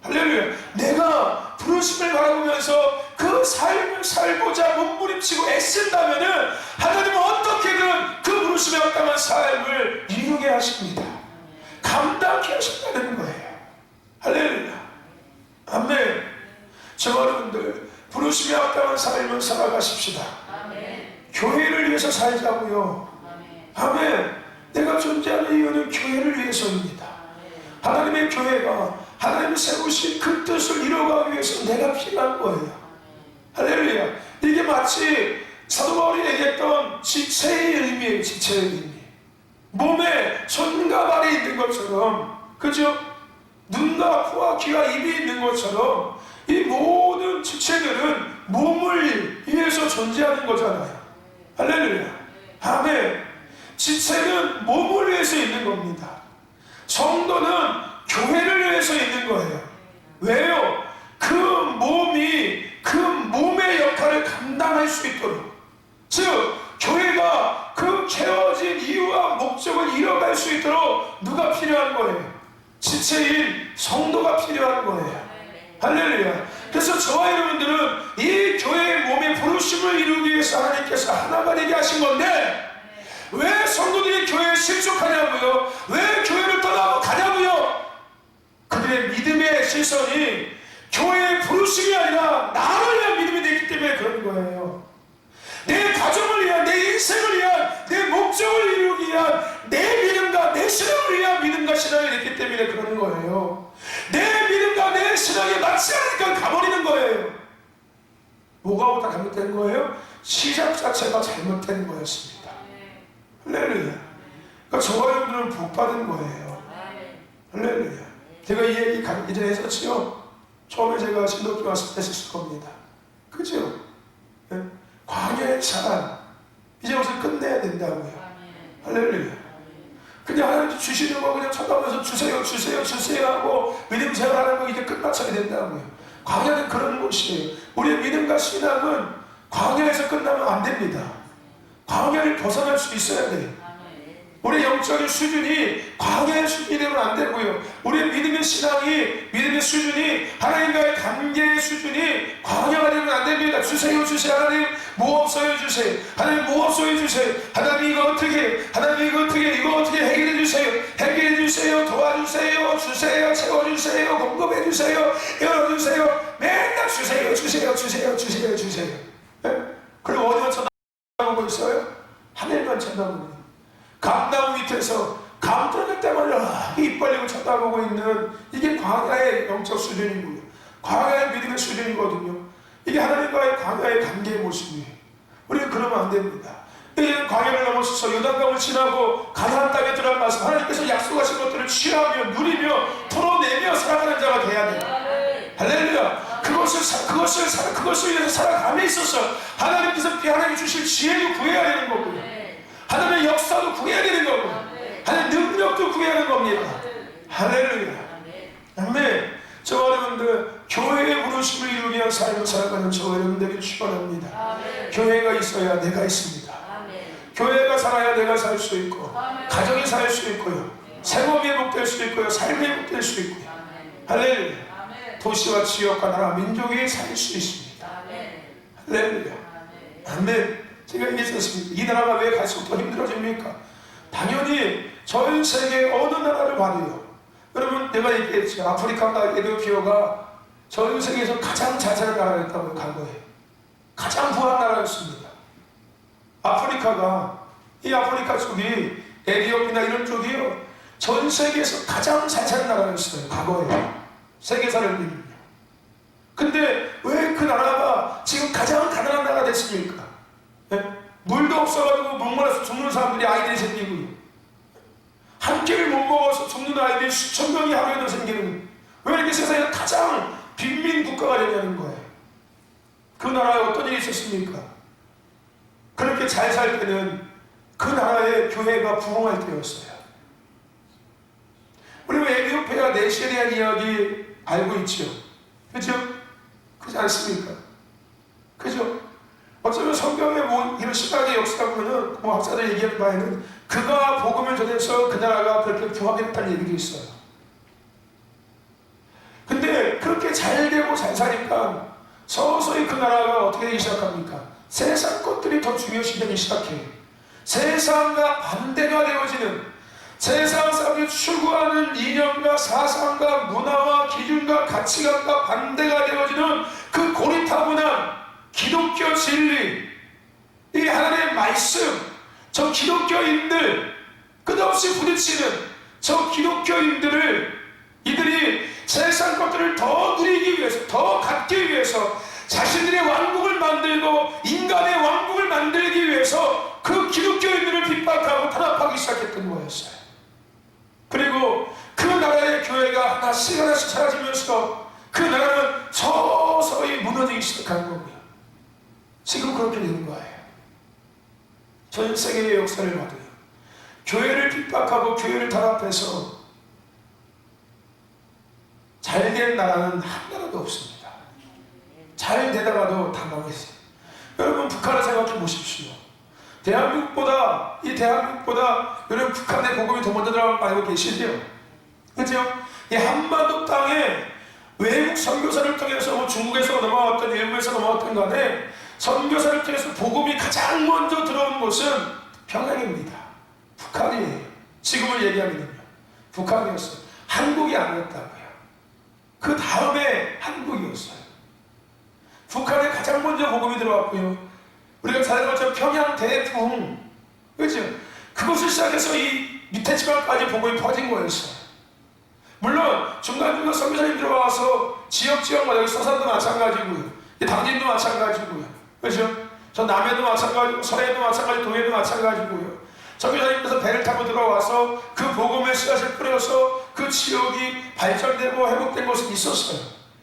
할렐루야. 내가 부르심을 바라보면서 그 삶을 살고자 몸부림치고 애쓴다면은 하나님은 어떻게든 그 부르심에 합당한 삶을 이루게 하십니다. 감당케 하신다는 거예요. 할렐루야. 아멘. 저 여러분들, 부르심에 합당한 삶을 살아가십시다. 아멘. 교회를 위해서 살자고요. 아멘. 내가 존재하는 이유는 교회를 위해서입니다. 하나님의 교회가 하나님이 세우신 그 뜻을 이루어가기 위해서 내가 필요한 거예요. 할렐루야. 이게 마치 사도 바울이 얘기했던 지체의 의미예요. 지체의 의미. 몸에 손과 발이 있는 것처럼, 그죠? 눈과 코와 귀와 입이 있는 것처럼 이 모든 지체들은 몸을 위해서 존재하는 거잖아요. 할렐루야. 아멘. 지체는 몸을 위해서 있는 겁니다. 성도는 교회를 위해서 있는 거예요. 왜요? 그 몸이 그 몸의 역할을 감당할 수 있도록, 즉 교회가 그 채워진 이유와 목적을 이뤄갈 수 있도록 누가 필요한 거예요? 지체인 성도가 필요한 거예요. 할렐루야. 그래서 저와 여러분들은 이 교회의 몸의 부르심을 이루기 위해서 하나님께서 하나가 되게 하신 건데, 왜 성도들이 교회에 실족하냐고요? 왜 교회를 떠나고 가냐고요? 그들의 믿음의 시선이 교회의 부르심이 아니라 나를 위한 믿음이 되기 때문에 그런 거예요. 내 가정을 위한, 내 인생을 위한, 내 목적을 이루기 위한 내 믿음과 내 신앙을 위한 믿음과 신앙이 됐기 때문에 그러는 거예요. 내 믿음과 내 신앙에 맞지 않으니까 가버리는 거예요. 뭐가 다 잘못된 거예요? 시작 자체가 잘못된 거였습니다. 할렐루야. 그러니까 저와 여러분들은 복받은 거예요. 할렐루야. 제가 이 얘기 예전에 했었지요. 처음에 제가 신도교 왔을 때 했을 겁니다. 그죠? 네? 광야의 삶, 이제 무슨 끝내야 된다고요. 할렐루야. 그냥 하나님 주시는 거 그냥 쳐다보면서 주세요 하고 믿음 생활하는 거 이제 끝마쳐야 된다고요. 광야는 그런 곳이에요. 우리의 믿음과 신앙은 광야에서 끝나면 안 됩니다. 광야를 벗어날 수 있어야 돼요. 우리 영적인 수준이 광야의 수준이 되면 안 되고요. 우리의 믿음의 신앙이, 믿음의 수준이, 하나님과의 관계의 수준이 광야가 되면 안 됩니다. 주세요, 주세요. 하나님 뭐 없어요, 주세요. 하나님 뭐 없어요, 주세요. 하나님 이거 어떻게, 하나님 이거 어떻게 해결해 주세요. 해결해 주세요. 도와주세요. 주세요. 채워주세요. 공급해 주세요. 열어주세요. 맨날 주세요, 주세요, 주세요, 주세요, 주세요. 네? 그리고 어디만 쳐다보고 있어요? 하늘만 쳐다보고 있어요. 감나무 밑에서 감 떨어질 때마다 입 벌리고 쳐다보고 있는, 이게 광야의 영적 수준이고요. 광야의 믿음의 수준이거든요. 이게 하나님과의 광야의 관계의 모습이에요. 우리는 그러면 안 됩니다. 이제 광야를 넘어서서 요단강을 지나고 가나안 땅에 들어가서 하나님께서 약속하신 것들을 취하며 누리며 풀어내며 살아가는 자가 돼야 돼요. 할렐루야. 그것을 위해서 살아감에 있어서 하나님 주실 지혜도 구해야 되는 거고요. 하나님의 역사도 구해야 되는 거고, 하나님의 능력도 구해야 하는 겁니다. 할렐루야. 아멘. 저 여러분들, 교회의 부르심을 이루기 위한 삶을 살아가는 저 여러분들에게 축원합니다. 교회가 있어야 내가 있습니다. 교회가 살아야 내가 살 수 있고, 가정이 살 수 있고요, 생업이 회복될 수 있고요, 삶이 회복될 수 있고요. 할렐루야. 도시와 지역과 나라, 민족이 살 수 있습니다. 할렐루야. 아멘. 제가 얘기했습니다. 이 나라가 왜 갈수록 더 힘들어집니까? 당연히 전 세계 어느 나라를 봐도요. 여러분, 내가 얘기했죠. 아프리카가, 에티오피아가 전 세계에서 가장 잘 사는 나라였다고 간 거예요. 가장 부한 나라였습니다. 이 아프리카 쪽이, 에티오피아나 이런 쪽이요, 전 세계에서 가장 잘 사는 나라였어요. 과거에. 세계사를 보면요. 근데 왜 그 나라가 지금 가장 가난한 나라가 됐습니까? 네? 물도 없어가지고 목말라서 죽는 사람들이 아이들이 생기고요. 한 끼를 못 먹어서 죽는 아이들이 수천 명이 하루에도 생기는, 왜 이렇게 세상에 가장 빈민 국가가 되냐는 거예요. 그 나라에 어떤 일이 있었습니까? 그렇게 잘 살 때는 그 나라의 교회가 부흥할 때였어요. 우리가 에티오피아 내시에 대한 이야기 알고 있죠? 그죠? 그렇지 않습니까? 그죠? 어쩌면 성경의 뭐 이런 신학의 역사가 보면은 뭐 학자들 얘기하는 바에는 그가 복음을 전해서 그 나라가 그렇게 부흥했다는 얘기도 있어요. 근데 그렇게 잘 되고 잘 사니까 서서히 그 나라가 어떻게 되기 시작합니까? 세상 것들이 더 중요시되기 시작해요. 세상과 반대가 되어지는, 세상 사람이 추구하는 이념과 사상과 문화와 기준과 가치관과 반대가 되어지는 그 고리타분한 기독교 진리, 이 하나님의 말씀, 저 기독교인들, 끝없이 부딪히는 저 기독교인들을, 이들이 세상 것들을 더 누리기 위해서, 더 갖기 위해서 자신들의 왕국을 만들고 인간의 왕국을 만들기 위해서 그 기독교인들을 핍박하고 탄압하기 시작했던 거였어요. 그리고 그 나라의 교회가 하나씩 사라지면서 그 나라는 서서히 무너지기 시작한 거고요. 지금 그렇게 되는 거예요. 전 세계의 역사를 봐도요, 교회를 핍박하고 교회를 탄압해서 잘된 나라는 한 나라도 없습니다. 잘 되다가도 다 망했어요. 여러분, 북한을 생각해 보십시오. 대한민국보다 여러분 북한의 복음이 더 먼저 들어간 거 알고 계시죠? 그렇죠? 이 한반도 땅에 외국 선교사를 통해서 뭐 중국에서 넘어왔던, 일본에서 넘어왔던 간에 선교사를 통해서 복음이 가장 먼저 들어온 곳은 평양입니다. 북한이에요. 지금을 얘기하면요, 북한이었어요. 한국이 아니었다고요. 그 다음에 한국이었어요. 북한에 가장 먼저 복음이 들어왔고요. 우리가 잘 알고 평양 대풍, 그렇죠? 그것을 시작해서 이 밑에 지방까지 복음이 퍼진 거였어요. 물론 중간중간 선교사님 들어와서 지역마다, 여기 서산도 마찬가지고요, 당진도 마찬가지고요, 그렇죠? 저 남해도 마찬가지고, 서해도 마찬가지고, 동해도 마찬가지고요. 선교사님께서 배를 타고 들어와서 그 복음의 씨앗을 뿌려서 그 지역이 발전되고 회복된 곳은 있었어요.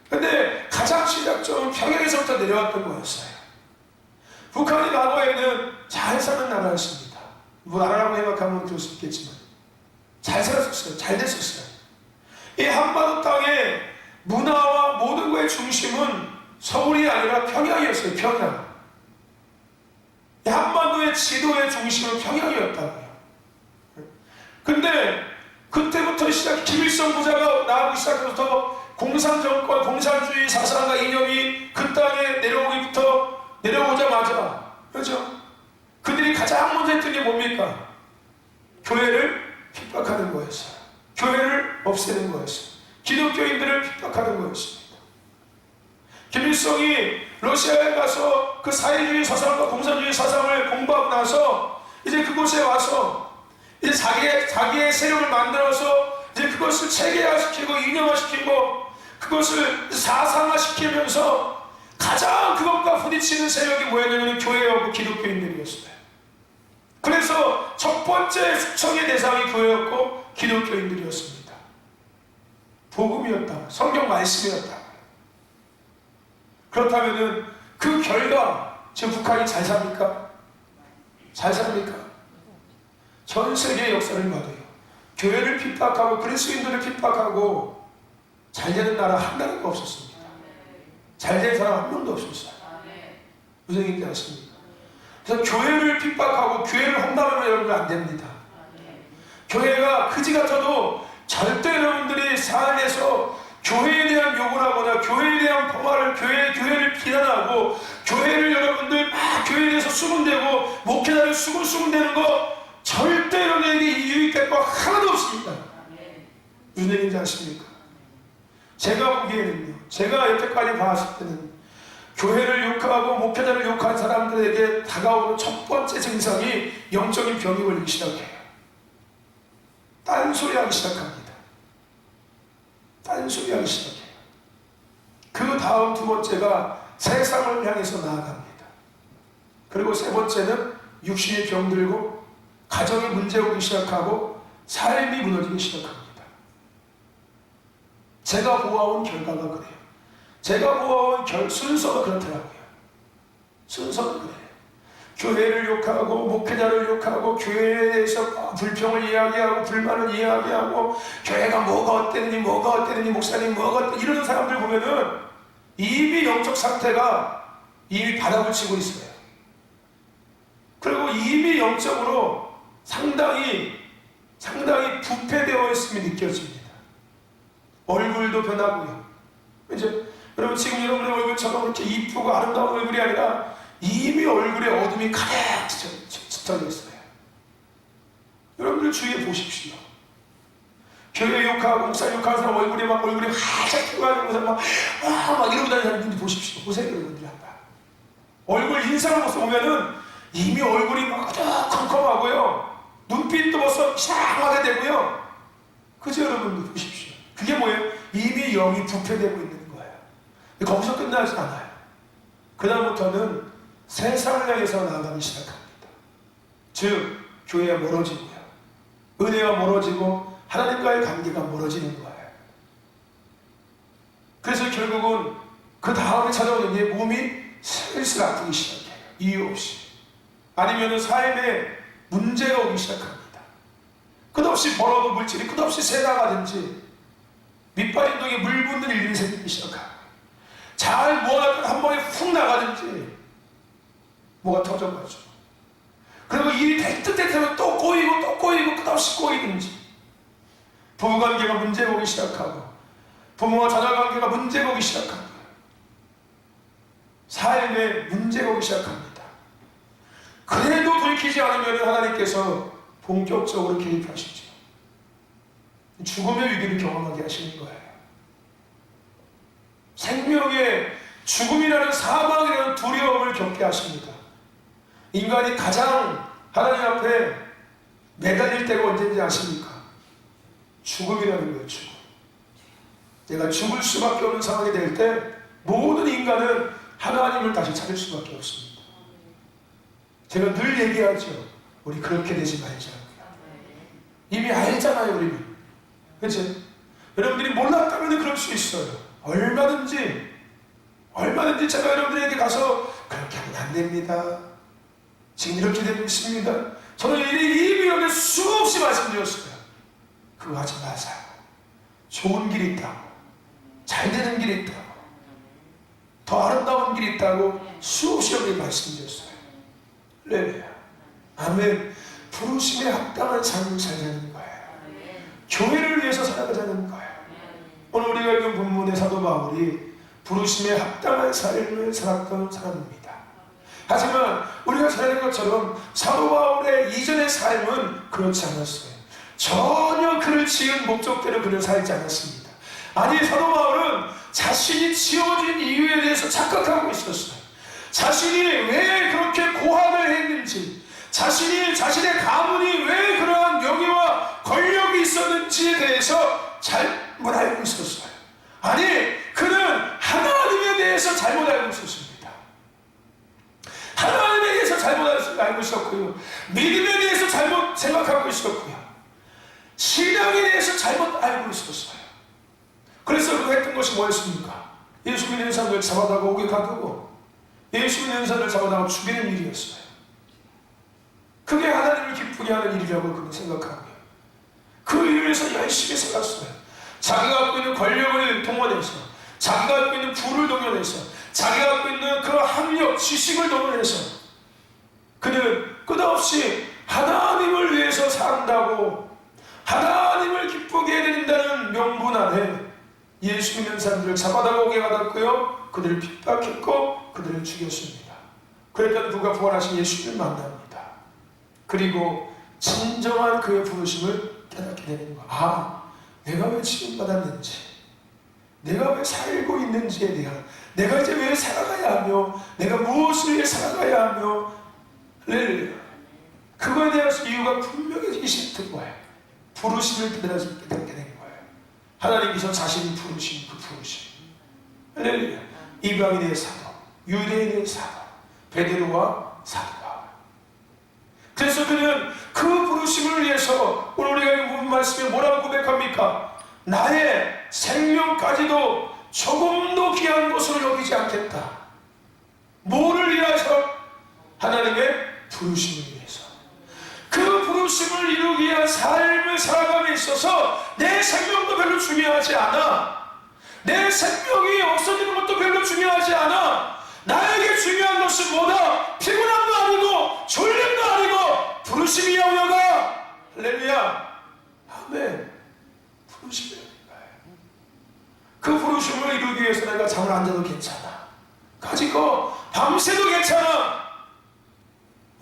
근데 가장 시작점은 평양에서부터 내려왔던 거였어요. 북한이 과거에는 잘 사는 나라였습니다. 뭐 나라라고 생각하면 그럴 수 있겠지만 잘 살았었어요. 잘 됐었어요. 이 한반도 땅의 문화와 모든 것의 중심은 서울이 아니라 평양이었어요. 평양. 이 한반도 사도의 지도의 중심은 평양이었다고요. 근데 그때부터 시작, 김일성 부자가 나오기 시작해서 공산정권, 공산주의 사상과 이념이 그 땅에 내려오자마자, 그렇죠? 그들이 가장 먼저 했던 게 뭡니까? 교회를 핍박하는 거였어요. 교회를 없애는 거였어요. 기독교인들을 핍박하는 거였습니다. 김일성이 러시아에 가서 그 사회주의 사상과 공산주의 사상을 공부하고 나서 이제 그곳에 와서 이제 자기의 세력을 만들어서 이제 그것을 체계화시키고 이념화시키고 그것을 사상화시키면서 가장 그것과 부딪히는 세력이 뭐였냐면 교회하고 기독교인들이었어요. 그래서 첫 번째 숙청의 대상이 교회였고 기독교인들이었습니다. 복음이었다. 성경 말씀이었다. 그렇다면은 그 결과 지금 북한이 잘 삽니까? 잘 삽니까? 전 세계의 역사를 봐도요. 교회를 핍박하고 그리스도인들을 핍박하고 잘 되는 나라 한 나라가 없었습니다. 잘 된 사람 한 명도 없었어요. 무슨 얘기인지 아십니까? 그래서 교회를 핍박하고 교회를 험담하면 여러분 안 됩니다. 교회가 그지 같아도 절대 여러분들이 삶에서 교회에 대한 욕을 하거나 교회에 대한 범화를 교회를 비난하고 교회를 여러분들 막 교회에 대해서 수군대고 목회자를 수군대는 거 절대 여러분에게 유익될 거 하나도 없습니다. 무슨 얘기인지 아십니까? 제가 보기에는요, 제가 여태까지 봤을 때는 교회를 욕하고 목회자를 욕한 사람들에게 다가오는 첫 번째 증상이 영적인 병이 걸리기 시작해요. 딴소리하기 시작합니다. 딴소리하기 시작해요. 그 다음 두 번째가 세상을 향해서 나아갑니다. 그리고 세 번째는 육신의 병들고 가정이 문제 오기 시작하고 삶이 무너지기 시작합니다. 제가 보아온 결과가 그래요. 제가 보아온 순서가 그렇더라고요. 순서가 그래요. 교회를 욕하고 목회자를 욕하고 교회에 대해서 불평을 이야기하고 불만을 이야기하고 교회가 뭐가 어땠느니 목사님 뭐가 어땠느니 이러는 사람들 보면은 이미 영적 상태가 이미 바닥을 치고 있어요. 그리고 이미 영적으로 상당히 부패되어 있음이 느껴집니다. 얼굴도 변하고요. 이제 여러분 지금 여러분의 얼굴처럼 그렇게 이쁘고 아름다운 얼굴이 아니라 이미 얼굴에 어둠이 가득 짙어져 있어요. 여러분들 주위에 보십시오. 교회 욕하고 목사 욕하는 사람 얼굴이 활짝 피어가지고 막 이러고 다니는 사람들 보십시오. 보세요 여러분들 한번. 얼굴 인상을 보면은 이미 얼굴이 막 컴컴하고요. 눈빛도 벌써 이상하게 되고요. 그죠 여러분들 보십시오. 그게 뭐예요? 이미 영이 부패되고 있는 거예요. 거기서 끝나지 않아요. 그 다음부터는 세상을 향해서 나아가기 시작합니다. 즉 교회가 멀어지고요. 은혜가 멀어지고 하나님과의 관계가 멀어지는 거예요. 그래서 결국은 그 다음에 찾아오는 게 몸이 슬슬 아프기 시작해요. 이유 없이. 아니면 삶에 문제가 오기 시작합니다. 끝없이 벌어도 물질이 끝없이 새나가든지 밑발인동에 물 붓는 일들이 생기기 시작하고 잘 모아놨다가 한 번에 훅 나가든지 뭐가 터져가지고 그리고 일이 될 듯 하면 또 꼬이고 끝없이 꼬이든지 부부관계가 문제 보기 시작하고 부모와 자녀관계가 문제 보기 시작합니다. 삶에 문제 보기 시작합니다. 그래도 돌이키지 않으면 하나님께서 본격적으로 개입하시죠. 죽음의 위기를 경험하게 하시는 거예요. 생명의 죽음이라는 사망이라는 두려움을 겪게 하십니다. 인간이 가장 하나님 앞에 매달릴 때가 언제인지 아십니까? 죽음이라는 거예요. 죽음. 내가 죽을 수밖에 없는 상황이 될 때 모든 인간은 하나님을 다시 찾을 수밖에 없습니다. 제가 늘 얘기하죠. 우리 그렇게 되지 말자. 이미 알잖아요 우리는. 그렇지? 여러분들이 몰랐다면 그럴 수 있어요. 얼마든지 제가 여러분들에게 가서 그렇게 하면 안 됩니다. 지금 이렇게 되고 있습니다. 저는 이미 여기 수없이 말씀드렸어요. 그거 하지 마세요. 좋은 길이 있다고, 잘 되는 길이 있다고, 더 아름다운 길이 있다고 수없이 여기 말씀드렸어요. 할렐루야. 아멘. 부르심에 합당한 삶을 살자는 거예요. 교회를 위해서 살아가자는 거예요. 오늘 우리가 읽은 본문의 사도 바울이 부르심에 합당한 삶을 살았던 사람입니다. 하지만 우리가 잘 아는 것처럼 사도 바울의 이전의 삶은 그렇지 않았어요. 전혀 그를 지은 목적대로 그를 살지 않았습니다. 아니, 사도 바울은 자신이 지어진 이유에 대해서 착각하고 있었어요. 자신이 왜 그렇게 고학을 했는지, 자신의 가문이 왜 그러한 명예와 권력이 있었는지에 대해서 잘못 알고 있었어요. 아니, 그는 하나님에 대해서 잘못 알고 있었습니다. 하나님에 대해서 잘못 알고 있었고요, 믿음에 대해서 잘못 생각하고 있었고요, 신앙에 대해서 잘못 알고 있었어요. 그래서 그가 했던 것이 뭐였습니까? 예수 믿는 사람들 잡아다가 옥에 가두고 예수 믿는 사람들 잡아다가 죽이는 일이었어요. 그게 하나님을 기쁘게 하는 일이라고 그는 생각하고요, 그 일을 위해서 열심히 살았어요. 자기가 갖고 있는 권력을 동원해서, 자기가 갖고 있는 부를 동원해서, 자기가 갖고 있는 그 학력, 지식을 동원해서 그는 끝없이 하나님을 위해서 산다고, 하나님을 기쁘게 해드린다는 명분 안에 예수 믿는 사람들을 잡아다가 오게 받았고요, 그들을 핍박했고 그들을 죽였습니다. 그랬더니 그가 부활하신 예수님을 만납니다. 그리고 진정한 그의 부르심을 깨닫게 되는 거야. 아, 내가 왜 지원받았는지, 내가 왜 살고 있는지에 대한, 내가 이제 왜 살아가야 하며, 내가 무엇을 위해 살아가야 하며, 그거에 대해서 이유가 분명해지기 거예요. 부르심을 깨닫게 되는 거예요. 하나님께서 자신이 부르신 그 부르심. 할렐루야. 이방인의 사도, 유대인의 사도, 베드로와 사도 바울. 그래서 그는 그 부르심을 위해서 오늘 우리가 읽은 말씀에 뭐라고 고백합니까? 나의 생명까지도 조금도 귀한 것으로 여기지 않겠다. 뭐를 위해서? 하나님의 부르심을 위해서. 그 부르심을 이루기 위한 삶을 살아감에 있어서 내 생명도 별로 중요하지 않아. 내 생명이 없어지는 것도 별로 중요하지 않아. 나에게 중요한 것은 뭐다? 피곤함도 아니고 졸림도 아니고 부르심이야. 우여가 할렐루야. 아멘. 부르심이야. 그 부르심을 이루기 위해서 내가 잠을 안 자도 괜찮아, 가지고 밤새도 괜찮아.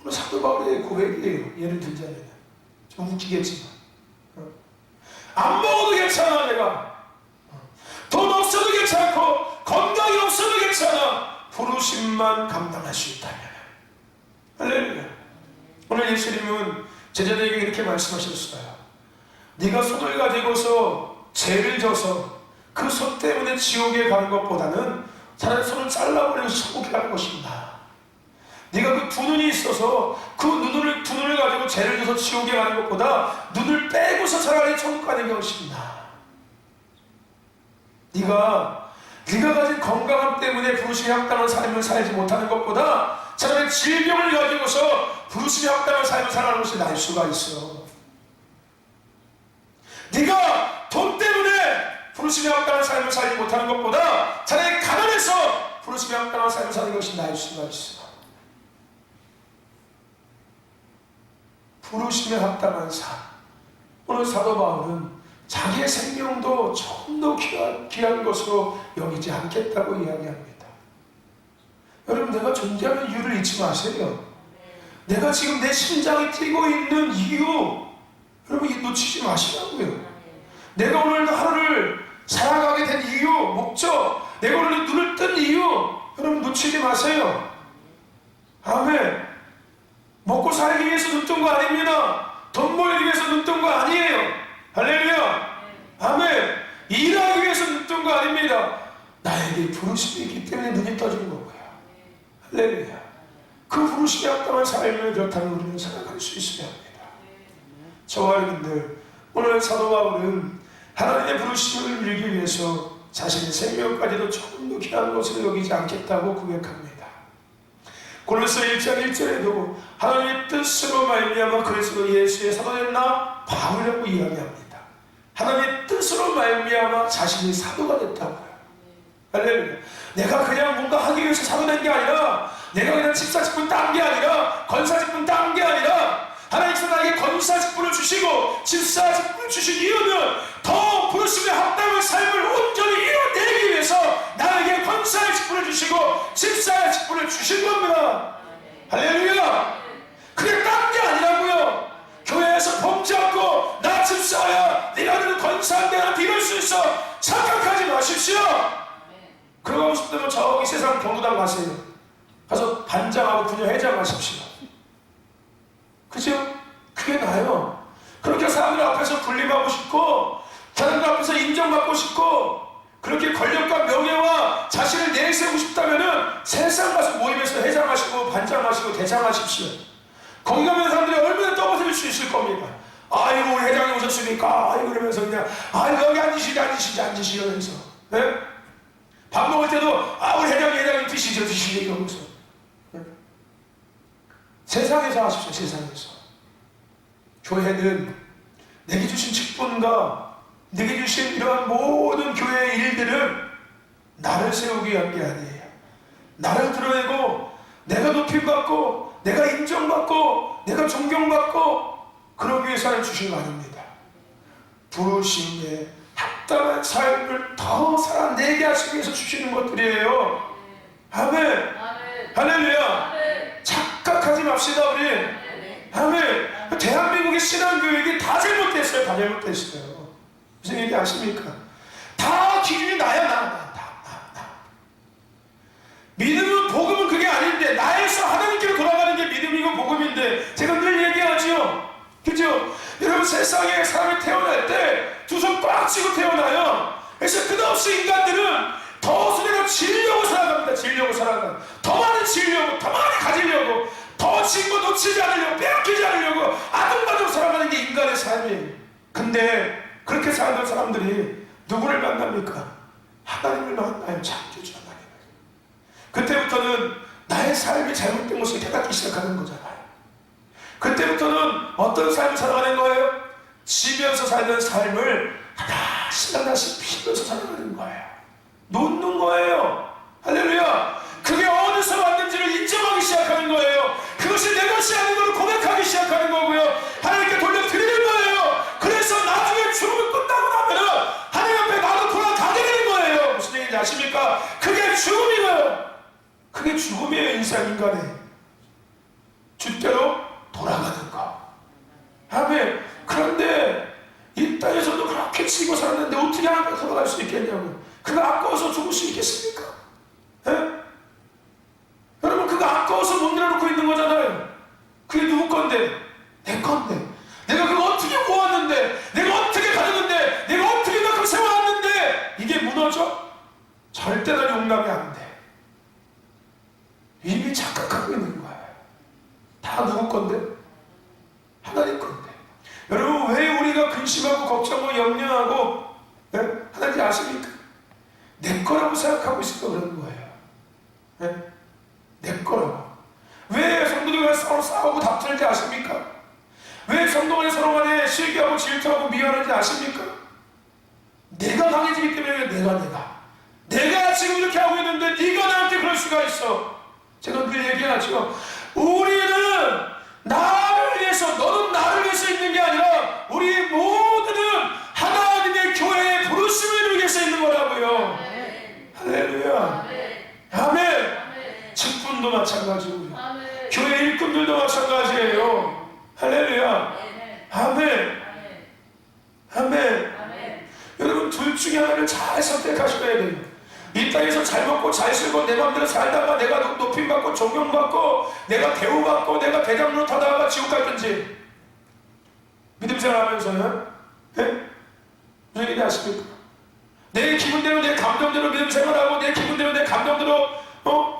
오늘 사도 바울의 고백이에요. 예를 들자면 좀 웃기겠지만, 안 먹어도 괜찮아, 내가 돈 없어도 괜찮고 건강이 없어도 괜찮아, 부르심만 감당할 수 있다면. 할렐루야. 오늘 예수님은 제자들에게 이렇게 말씀하셨어요. 네가 손을 가지고서 죄를 져서 그 손 때문에 지옥에 가는 것보다는 차라리 손을 잘라버리고 천국에 가는 것이 나아. 네가 그 두 눈이 있어서 그 두 눈을 가지고 죄를 져서 지옥에 가는 것보다 눈을 빼고서 차라리 천국 가는 것이 나아. 네가 가진 건강함 때문에 부르심에 합당한 삶을 살지 못하는 것보다 차라리 질병을 가지고서 부르심에 합당한 삶을 살아가는 것이 나을 수가 있어. 네가 돈 때문에 부르심에 합당한 삶을 살지 못하는 것보다 차라리 가난해서 부르심에 합당한 삶을 사는 것이 나을 수가 있어. 부르심에 합당한 삶. 오늘 사도 바울은 자기의 생명도 조금도 귀한 것으로 여기지 않겠다고 이야기합니다. 여러분, 내가 존재하는 이유를 잊지 마세요. 내가 지금 내 심장이 뛰고 있는 이유, 여러분 놓치지 마시라고요. 내가 오늘 하루를 살아가게 된 이유, 목적, 내가 오늘 눈을 뜬 이유, 여러분 놓치지 마세요. 아멘. 먹고 살기 위해서 눈 뜬 거 아닙니다. 돈 벌기 위해서 눈 뜬 거 아니에요. 할렐루야. 아멘. 일하기 위해서 눈 뜬 거 아닙니다. 나에게 부르심이 있기 때문에 눈이 떠지는 거고요. 할렐루야. 그 부르심에 합당한 삶을 그렇다면 우리는 살아갈 수 있어야 합니다. 저와 여러분들, 오늘 사도 바울은 하나님의 부르심을 이루기 위해서 자신의 생명까지도 조금도 귀한 것을 여기지 않겠다고 고백합니다. 골로새 1장 1절에도 하나님의 뜻으로 말미암아 그리스도 예수의 사도된 나 바울이라고 이야기합니다. 하나님의 뜻으로 말미암아 자신이 사도가 됐다고요. 할렐루야. 내가 그냥 뭔가 하기 위해서 사도된 게 아니라, 내가 그냥 집사 직분 딴 게 아니라, 권사 직분 딴 게 아니라, 하나님께서 나에게 권사 직분을 주시고 집사 직분을 주신 이유는 더 부르심에 합당한 삶을 온전히 이뤄내기 위해서 나에게 권사의 직분을 주시고 집사의 직분을 주신 겁니다. 할렐루야. 그게 딴 게 아니라고요. 교회에서 봉잡고 나 집사야 네가 늘 권사인데 나한테 이럴 수 있어 착각하지 마십시오. 그러고 싶다면 저기 세상 경로당 가세요. 가서 반장하고 분야회장 하십시오. 그죠? 그게 나아요. 그렇게 사람들 앞에서 군림하고 싶고 사람들 앞에서 인정받고 싶고 그렇게 권력과 명예와 자신을 내세우고 싶다면은 세상 가서 모임에서 회장하시고 반장하시고 대장하십시오. 거기 가면 사람들이 얼마나 떠받을 수 있을 겁니까? 아이고 우리 회장님 오셨습니까? 아이고 그러면서 그냥 아이고 여기 앉으시지 이러면서 네? 밥 먹을 때도 우리 회장님 드시죠 이러면서 네? 세상에서 하십시오. 세상에서. 교회는 내게 주신 직분과 내게 주신 이러한 모든 교회의 일들은 나를 세우기 위한 게 아니에요. 나를 드러내고 내가 높임받고 내가 인정받고 내가 존경받고 그러기 위해서 하나님 주신 거 아닙니다. 부르심에 합당한 삶을 더 살아내게 하시기 위해서 주시는 것들이에요. 아멘. 할렐루야. 착각하지 맙시다 우리. 아멘. 대한민국의 신앙교육이 다 잘못됐어요. 다 잘못됐어요. 무슨 얘기 아십니까? 다 기준이 나야. 믿음은 복음은 그게 아닌데 나에서 하나님께로 돌아가는 게 믿음이고 복음인데 제가 늘 얘기하죠. 그죠? 여러분 세상에 사람이 태어날 때 두 손 꽉 쥐고 태어나요. 그래서 끝없이 인간들은 더 수대로 지려고 살아갑니다. 지려고 살아가. 더 많은 지려고 더 많이 가지려고 더 친구 놓치지 않으려고 빼앗기지 않으려고 아둥바둥 살아가는 게 인간의 삶이에요. 근데 그렇게 사는 사람들이 누구를 만납니까? 하나님을 만나요. 창조주 하나님을. 그때부터는 나의 삶이 잘못된 것을 깨닫기 시작하는 거잖아요. 그때부터는 어떤 삶을 살아가는 거예요? 지면서 살던 삶을 하나씩 피면서 살아가는 거예요. 놓는 거예요. 할렐루야. 그게 어디서 왔는지를 인정하기 시작하는 거예요. 그것이 내 것이 아닌 걸 고백하기 시작하는 거고요. 하나님께 돌려드리는 거예요. 그래서 나중에 죽음이 끝나고 나면은 하나님 앞에 나도 돌아가게 되는 거예요. 무슨 얘기인지 아십니까? 그게 죽음이에요. 그게 죽음이에요. 인간의 주대로 돌아가는 거. 아멘. 그런데 이 땅에서도 그렇게 치고 살았는데 어떻게 하나님께 돌아갈 수 있겠냐고. 그거 아까워서 죽을 수 있겠습니까? 에? 여러분 그거 아까워서 못 내려놓고 있는 거잖아요. 그게 누구 건데? 내 건데. 내가 그거 어떻게 모았는데 내가 어떻게 가졌는데 내가 어떻게 그걸 세워놨는데 이게 무너져? 절대 난 용납이 안 돼. 이미 착각하고 있는 거예요. 다 누구 건데? 하나님 건데. 여러분 왜 우리가 근심하고 걱정하고 염려하고 하나님 아십니까? 내 거라고 생각하고 있어서 그런 거예요. 내 거라고. 왜 성도들과 서로 싸우고 다투는지 아십니까? 왜 성도간에 서로 간에 실기하고 질투하고 미워하는지 아십니까? 내가 강해지기 때문에 내가 지금 이렇게 하고 있는데 네가 나한테 그럴 수가 있어. 제가 늘 얘기하죠. 우리는 나를 위해서 너는 나를 위해서 있는 게 아니라 우리 모두는 하나님의 교회의 부르심을 위해서 있는 거라고요. 할렐루야. 아멘. 직분도 마찬가지고요. 교회 일꾼들도 마찬가지예요. 할렐루야. 아멘. 아멘. 여러분 둘 중에 하나를 잘 선택하셔야 돼요. 이 땅에서 잘 먹고 잘 살고 내 맘대로 살다가 내가 높임받고 존경받고 내가 대우받고 내가 대장 노릇하다가 지옥 갈 건지 믿음 생활하면서요. 무슨 얘기 아십니까? 내 기분대로 내 감정대로 믿음 생활하고 내 기분대로 내 감정대로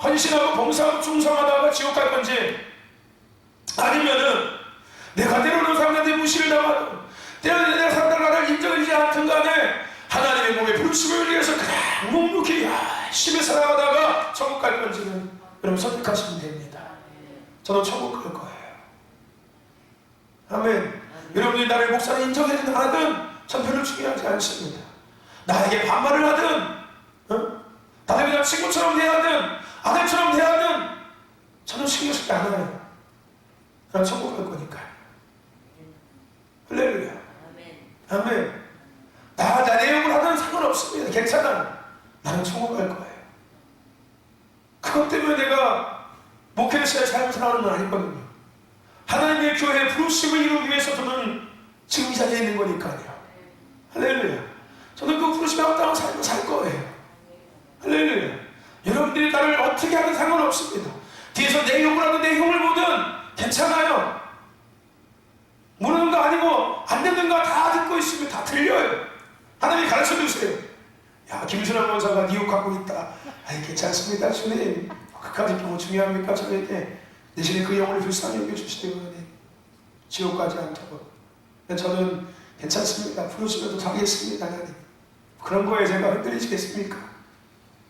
헌신하고 봉사하고 충성하다가 지옥 갈 건지 아니면은 내가 때로는 사람들한테 무시를 당하고 때로는 내가 사람들 나를 인정해주지 않든 간에 하나님의 몸에 부르심을 위해서 그냥 묵묵히 열심히 살아가다가 천국 갈 건지는 여러분 선택하시면 됩니다. 저는 천국 갈 거예요. 아멘. 여러분들이 나를 목사로 인정해주든 하든 전 별로 중요하지 않습니다. 나에게 반말을 하든 나를 그냥 친구처럼 대하든 아내처럼 대하든 저는 신경 쓰지 않아요. 난 천국 갈 거니까. 할렐루야. 아멘. 나 내용을 하든 상관없습니다. 괜찮아. 나는 천국 갈 거예요. 그것 때문에 내가 목회자의 삶을 살아가는 건 아니거든요. 하나님의 교회의 부르심을 이루기 위해서 저는 지금 이 자리에 있는 거니까요. 할렐루야. 저는 그 부르심에 합당한 삶을 살 거예요. 할렐루야. 여러분들이 나를 어떻게 하든 상관없습니다. 뒤에서 내 욕을 하든 내 흉을 보든 괜찮아요. 모르는 거 아니고 안 듣는 거 다 듣고 있으면 다 들려요. 하나님이 가르쳐 주세요. 야, 김순환 원사가 네 욕 갖고 있다. 아니, 괜찮습니다, 주님. 그까지 뭐 중요합니까? 저에게 대신에 그 영혼을 불쌍히 여겨주시대요. 지옥 가지 않도록. 저는 괜찮습니다. 부르시면 또 가겠습니다, 하나님. 그런 거에 제가 흔들리시겠습니까?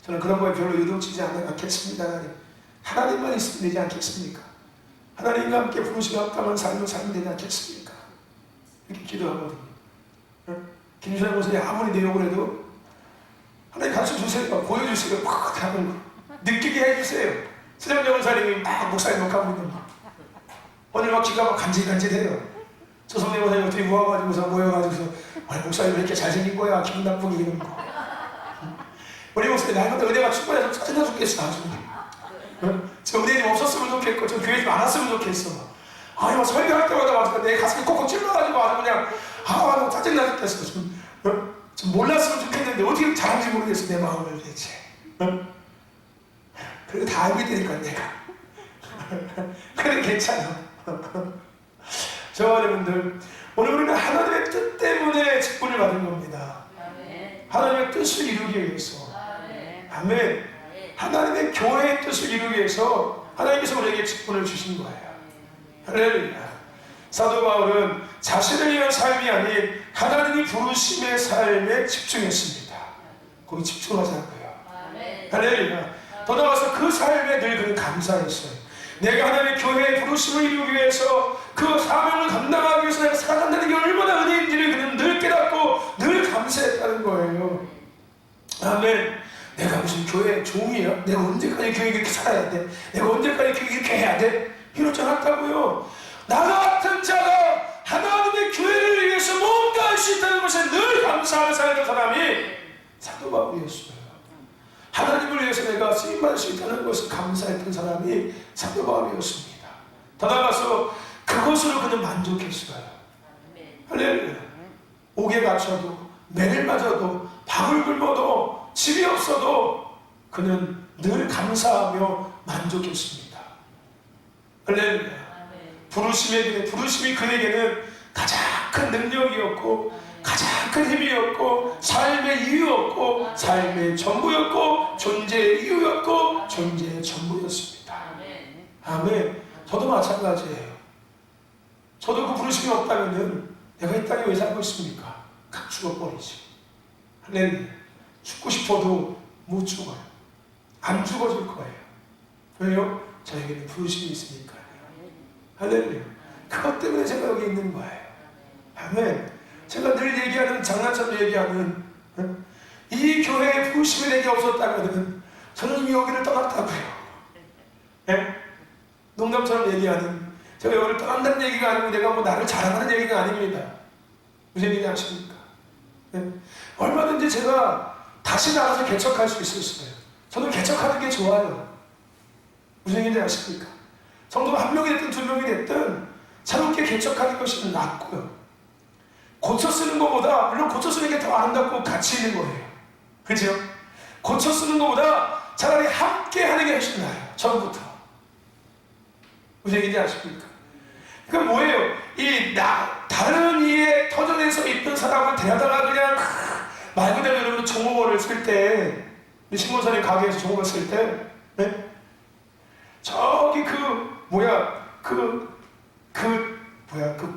저는 그런 거에 별로 유동치지 않겠습니다, 하나님. 하나님만 있으면 되지 않겠습니까? 하나님과 함께 부르시며 합당한 삶을 살면 되지 않겠습니까? 이렇게 기도하거든요. 김수현 목사님 아무리 내용을 해도 하나님 가르쳐주세요. 보여주세요. 막 하는 거. 느끼게 해주세요. 수정정 목사님이 막 목사님 욕하고 있는 거. 오늘 막 귀가 막 간질간질해요. 조성래 목사님 어떻게 모여가지고서 아니, 목사님 왜 이렇게 잘생긴 거야? 기분 나쁘게 이러는 거. 우리 목사님 날마다 은혜가 충분해서 짜증나 죽겠어. 아주. 저 은혜 좀 없었으면 좋겠고 저 교회 좀 안 왔으면 좋겠어. 아니 뭐 설교할 때마다 막 내 가슴이 콕콕 찔러가지고 아주 그냥 아 짜증나 죽겠어. 좀 몰랐으면 좋겠는데 어떻게 잘하는지 모르겠어. 내 마음을 대체. 그래도 다 알게 되니까 내가. 그래 괜찮아. 저와 여러분들 오늘 우리는 하나님의 뜻 때문에 직분을 받은 겁니다. 하나님의 뜻을 이루기 위해서. 아멘. 하나님의 교회의 뜻을 이루기 위해서 하나님께서 우리에게 직분을 주신 거예요. 할렐루야. 사도 바울은 자신을 위한 삶이 아닌 하나님이 부르심의 삶에 집중했습니다. 거기 집중하자고요. 할렐루야. 더 나아가서 그 삶에 늘 그는 감사했어요. 내가 하나님의 교회의 부르심을 이루기 위해서 그 사명을 감당하기 위해서 내가 살아간다는 게 얼마나 은혜인지를 그는 늘 깨닫고 늘 감사했다는 거예요. 아멘. 내가 무슨 교회 종이야? 내가 언제까지 교회 이렇게 살아야 돼? 내가 언제까지 교회 이렇게 해야 돼? 이러지 않았다고요. 나 같은 자가 하나님의 교회를 위해서 뭔가 할 수 있다는 것에 늘 감사하는 살던 사람이 사도 바울이었어요. 하나님을 위해서 내가 쓰임받을 수 있다는 것을 감사했던 사람이 사도 바울이었습니다. 더 나아가서 그것으로 그는 만족했어요. 할렐루야. 옥에 갇혀도 매를 맞아도 밥을 굶어도 집이 없어도 그는 늘 감사하며 만족했습니다. 할렐루야. 부르심이 그에게는 가장 큰 능력이었고 가장 큰 힘이었고 삶의 이유였고 삶의 전부였고 존재의 이유였고 존재의 전부였습니다. 아멘. 저도 마찬가지예요. 저도 그 부르심이 없다면 내가 이 땅에 왜 살고 있습니까? 각 죽어버리지. 할렐루야. 죽고 싶어도 못 죽어요. 안 죽어질 거예요. 왜요? 저에게는 부르심이 있으니까요. 할렐루야. 그것 때문에 제가 여기 있는 거예요. 아멘. 제가 늘 얘기하는 장난처럼 얘기하는 이 교회의 부르심이 내게 없었다면 저는 이미 여기를 떠났다고요. 네? 농담처럼 얘기하는 제가 여기를 떠난다는 얘기가 아니고 내가 뭐 나를 자랑하는 얘기가 아닙니다. 무슨 얘기 아십니까? 네? 얼마든지 제가 다시 나가서 개척할 수 있었어요. 저는 개척하는 게 좋아요. 무슨 얘기인지 아십니까? 성도가 한 명이 됐든 두 명이 됐든 새롭게 개척하는 것이 낫고요. 고쳐 쓰는 것보다 물론 고쳐 쓰는 게 더 아름답고 가치 있는 거예요. 그죠? 고쳐 쓰는 것보다 차라리 함께 하는 게 훨씬 나아요. 처음부터. 무슨 얘기인지 아십니까? 그건 뭐예요? 다른 이의 터전에서 있던 사람을 데려다가 그냥 말 그대로 여러분 종업원을 쓸 때 신문사님 가게에서 종업원 쓸 때 네? 저기 그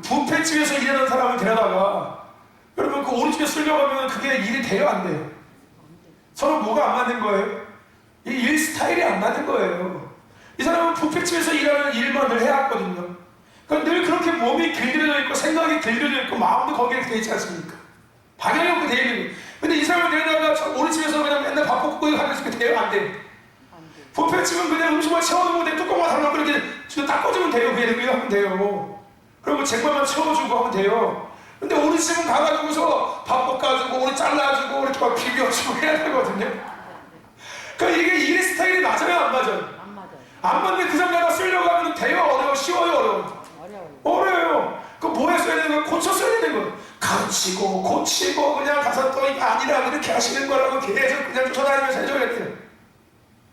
뷔페집에서 일하는 사람을 데려다가 여러분 그 오른쪽에 쓰려고 하면 그게 일이 돼요 안 돼요? 서로 뭐가 안 맞는 거예요? 이 일 스타일이 안 맞는 거예요. 이 사람은 뷔페집에서 일하는 일만 늘 해왔거든요. 그러니까 늘 그렇게 몸이 길들여져 있고 생각이 길들여져 있고 마음도 거기에 돼 있지 않습니까? 방향이 없고 돼 있는 거예요. 근데 이 사람을 데려다가 우리 집에서 그냥 맨날 밥 먹고 하면서 돼요? 안 돼요? 뷔페집은 그냥 음식만 채워놓으면 돼. 뚜껑만 달라고 이렇게 딱 꽂으면 돼요. 그냥 하면 돼요. 그리고 쟁반만 채워주고 하면 돼요. 근데 우리 집은 가가지고서 밥 볶아주고 우리 잘라주고 이렇게 막 비벼주고 해야 되거든요. 그러니까 이게 일의 스타일이 맞아요, 안 맞아요? 안 맞아요. 안 맞는데 그 장면을 쓰려고 하면 돼요, 어려워, 쉬워요, 어려워? 어려워요. 그 뭐에 써야 되는 거예요? 고쳐 써야 되는 거예요. 가르치고 고치고 그냥 가서 또 이거 아니라 이렇게 하시는 거라고 계속 그냥 쫓아다니면서 해줘야 돼요.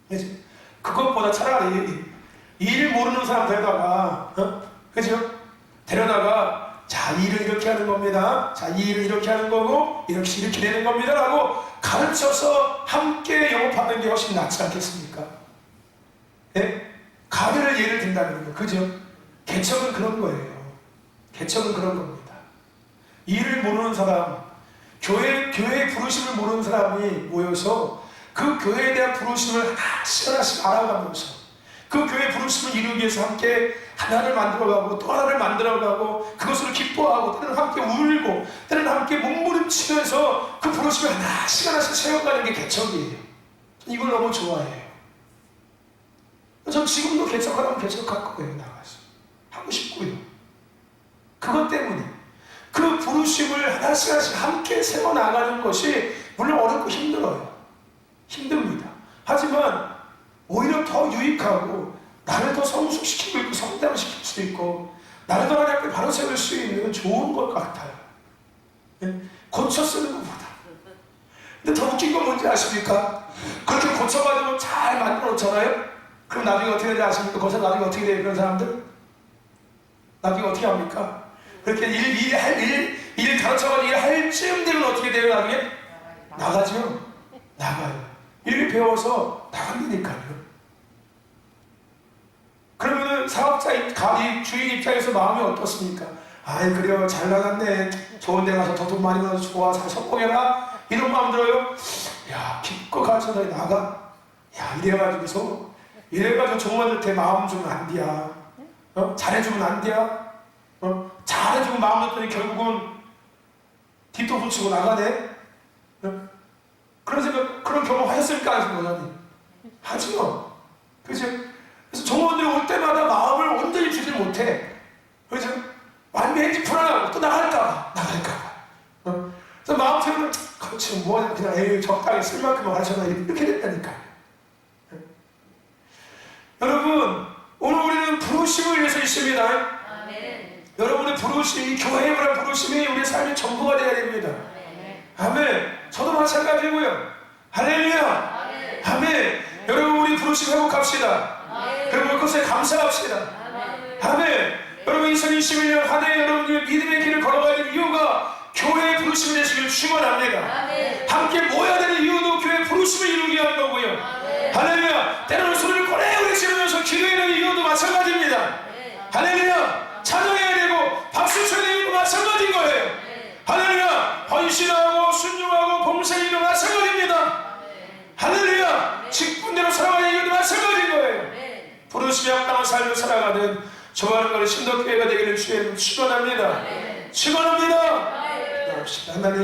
그죠? 그것보다 차라리 일 모르는 사람 데려다가, 그죠? 데려다가, 자, 일을 이렇게 하는 겁니다. 자, 이 일을 이렇게 하는 거고, 이렇게 되는 겁니다. 라고 가르쳐서 함께 영업하는 게 훨씬 낫지 않겠습니까? 예? 가게를 예를 든다는 거, 그죠? 개척은 그런 거예요. 개척은 그런 겁니다. 일을 모르는 사람, 교회의 부르심을 모르는 사람이 모여서 그 교회에 대한 부르심을 하나씩 알아가면서 그 교회의 부르심을 이루기 위해서 함께 하나를 만들어가고 또 하나를 만들어가고 그것을 기뻐하고 때로는 함께 울고 때로는 함께 몸부림치면서 그 부르심을 하나씩 세워가는 게 개척이에요. 전 이걸 너무 좋아해요. 전 지금도 개척하라면 개척할 거예요. 나가서 하고 싶고요. 그것 때문에 그 부르심을 하나씩 함께 세워나가는 것이 물론 어렵고 힘들어요. 힘듭니다. 하지만 오히려 더 유익하고 나를 더 성숙시키고 있고 성장시킬 수 있고 나를 더 하나님 앞에 바로 세울 수 있는 좋은 것 같아요. 고쳐 쓰는 것보다. 근데 더 웃긴 건 뭔지 아십니까? 그렇게 고쳐가지고 잘 만들어 놓잖아요? 그럼 나중에 어떻게 되는지 아십니까? 거기서 나중에 어떻게 돼요? 그런 사람들? 나중에 어떻게 합니까? 그렇게 일 가르쳐가지고 일할 쯤 되면 어떻게 돼요? 나중에? 나가죠? 나가요. 일 배워서 나간다니까요. 그러면은 사업자, 주인 입장에서 마음이 어떻습니까? 아이, 그래요. 잘 나갔네. 좋은 데 가서 더 돈 많이 벌어서 좋아. 잘 성공해라. 이런 마음 들어요? 야, 기껏 가르쳐서 나가. 야, 이래가지고 종업원한테 마음 주면 안 돼야. 잘해주면 안 돼야. 잘해주고 마음 줬더니 결국은 뒷도 붙이고 나가네. 그런 생각, 그런 경험 하셨을까? 하신 거잖아요. 하지요. 그죠? 그래서 종업원들이 올 때마다 마음을 온전히 주지 못해. 그죠? 완전히 불안하고 또 나갈까봐. 그래서 마음 채우면, 그렇지, 뭐, 그냥 에이, 적당히 쓸 만큼 가르쳐놔. 이렇게 됐다니까요. 여러분, 오늘 우리는 부르심을 위해서 있습니다. 아멘. 여러분의 부르심이, 교회에 관한 부르심이 우리의 삶의 전부가 되어야 됩니다. 아멘. 저도 마찬가지고요. 할렐루야. 아멘. 여러분, 우리 부르심 회복합시다. 그리고 그것에 감사합시다. 아멘. 여러분, 2021년 한 해 여러분의 믿음의 길을 걸어가야 될 이유가 교회의 부르심이 되시길 축원합니다. 함께 모여야 되는 이유도 교회의 부르심을 이루기 위한 거고요. 할렐루야. 때로는 소리를 고래고래 지르면서 기도해야 되는 이유도 마찬가지입니다. 할렐루야. 찬양해야 되고 박수 쳐야 되는 이유도 마찬가지인 거예요. 할렐루야. 헌신하고 순종하고 봉사하기도 마찬가지입니다. 할렐루야. 직분대로 살아가는 이유도 마찬가지인 거예요. 부르심에 합당한 삶을 살아가는 좋아하는 것이 신덕교회가 되기를 주의 이름으로 축원합니다. 축원합니다. 하나님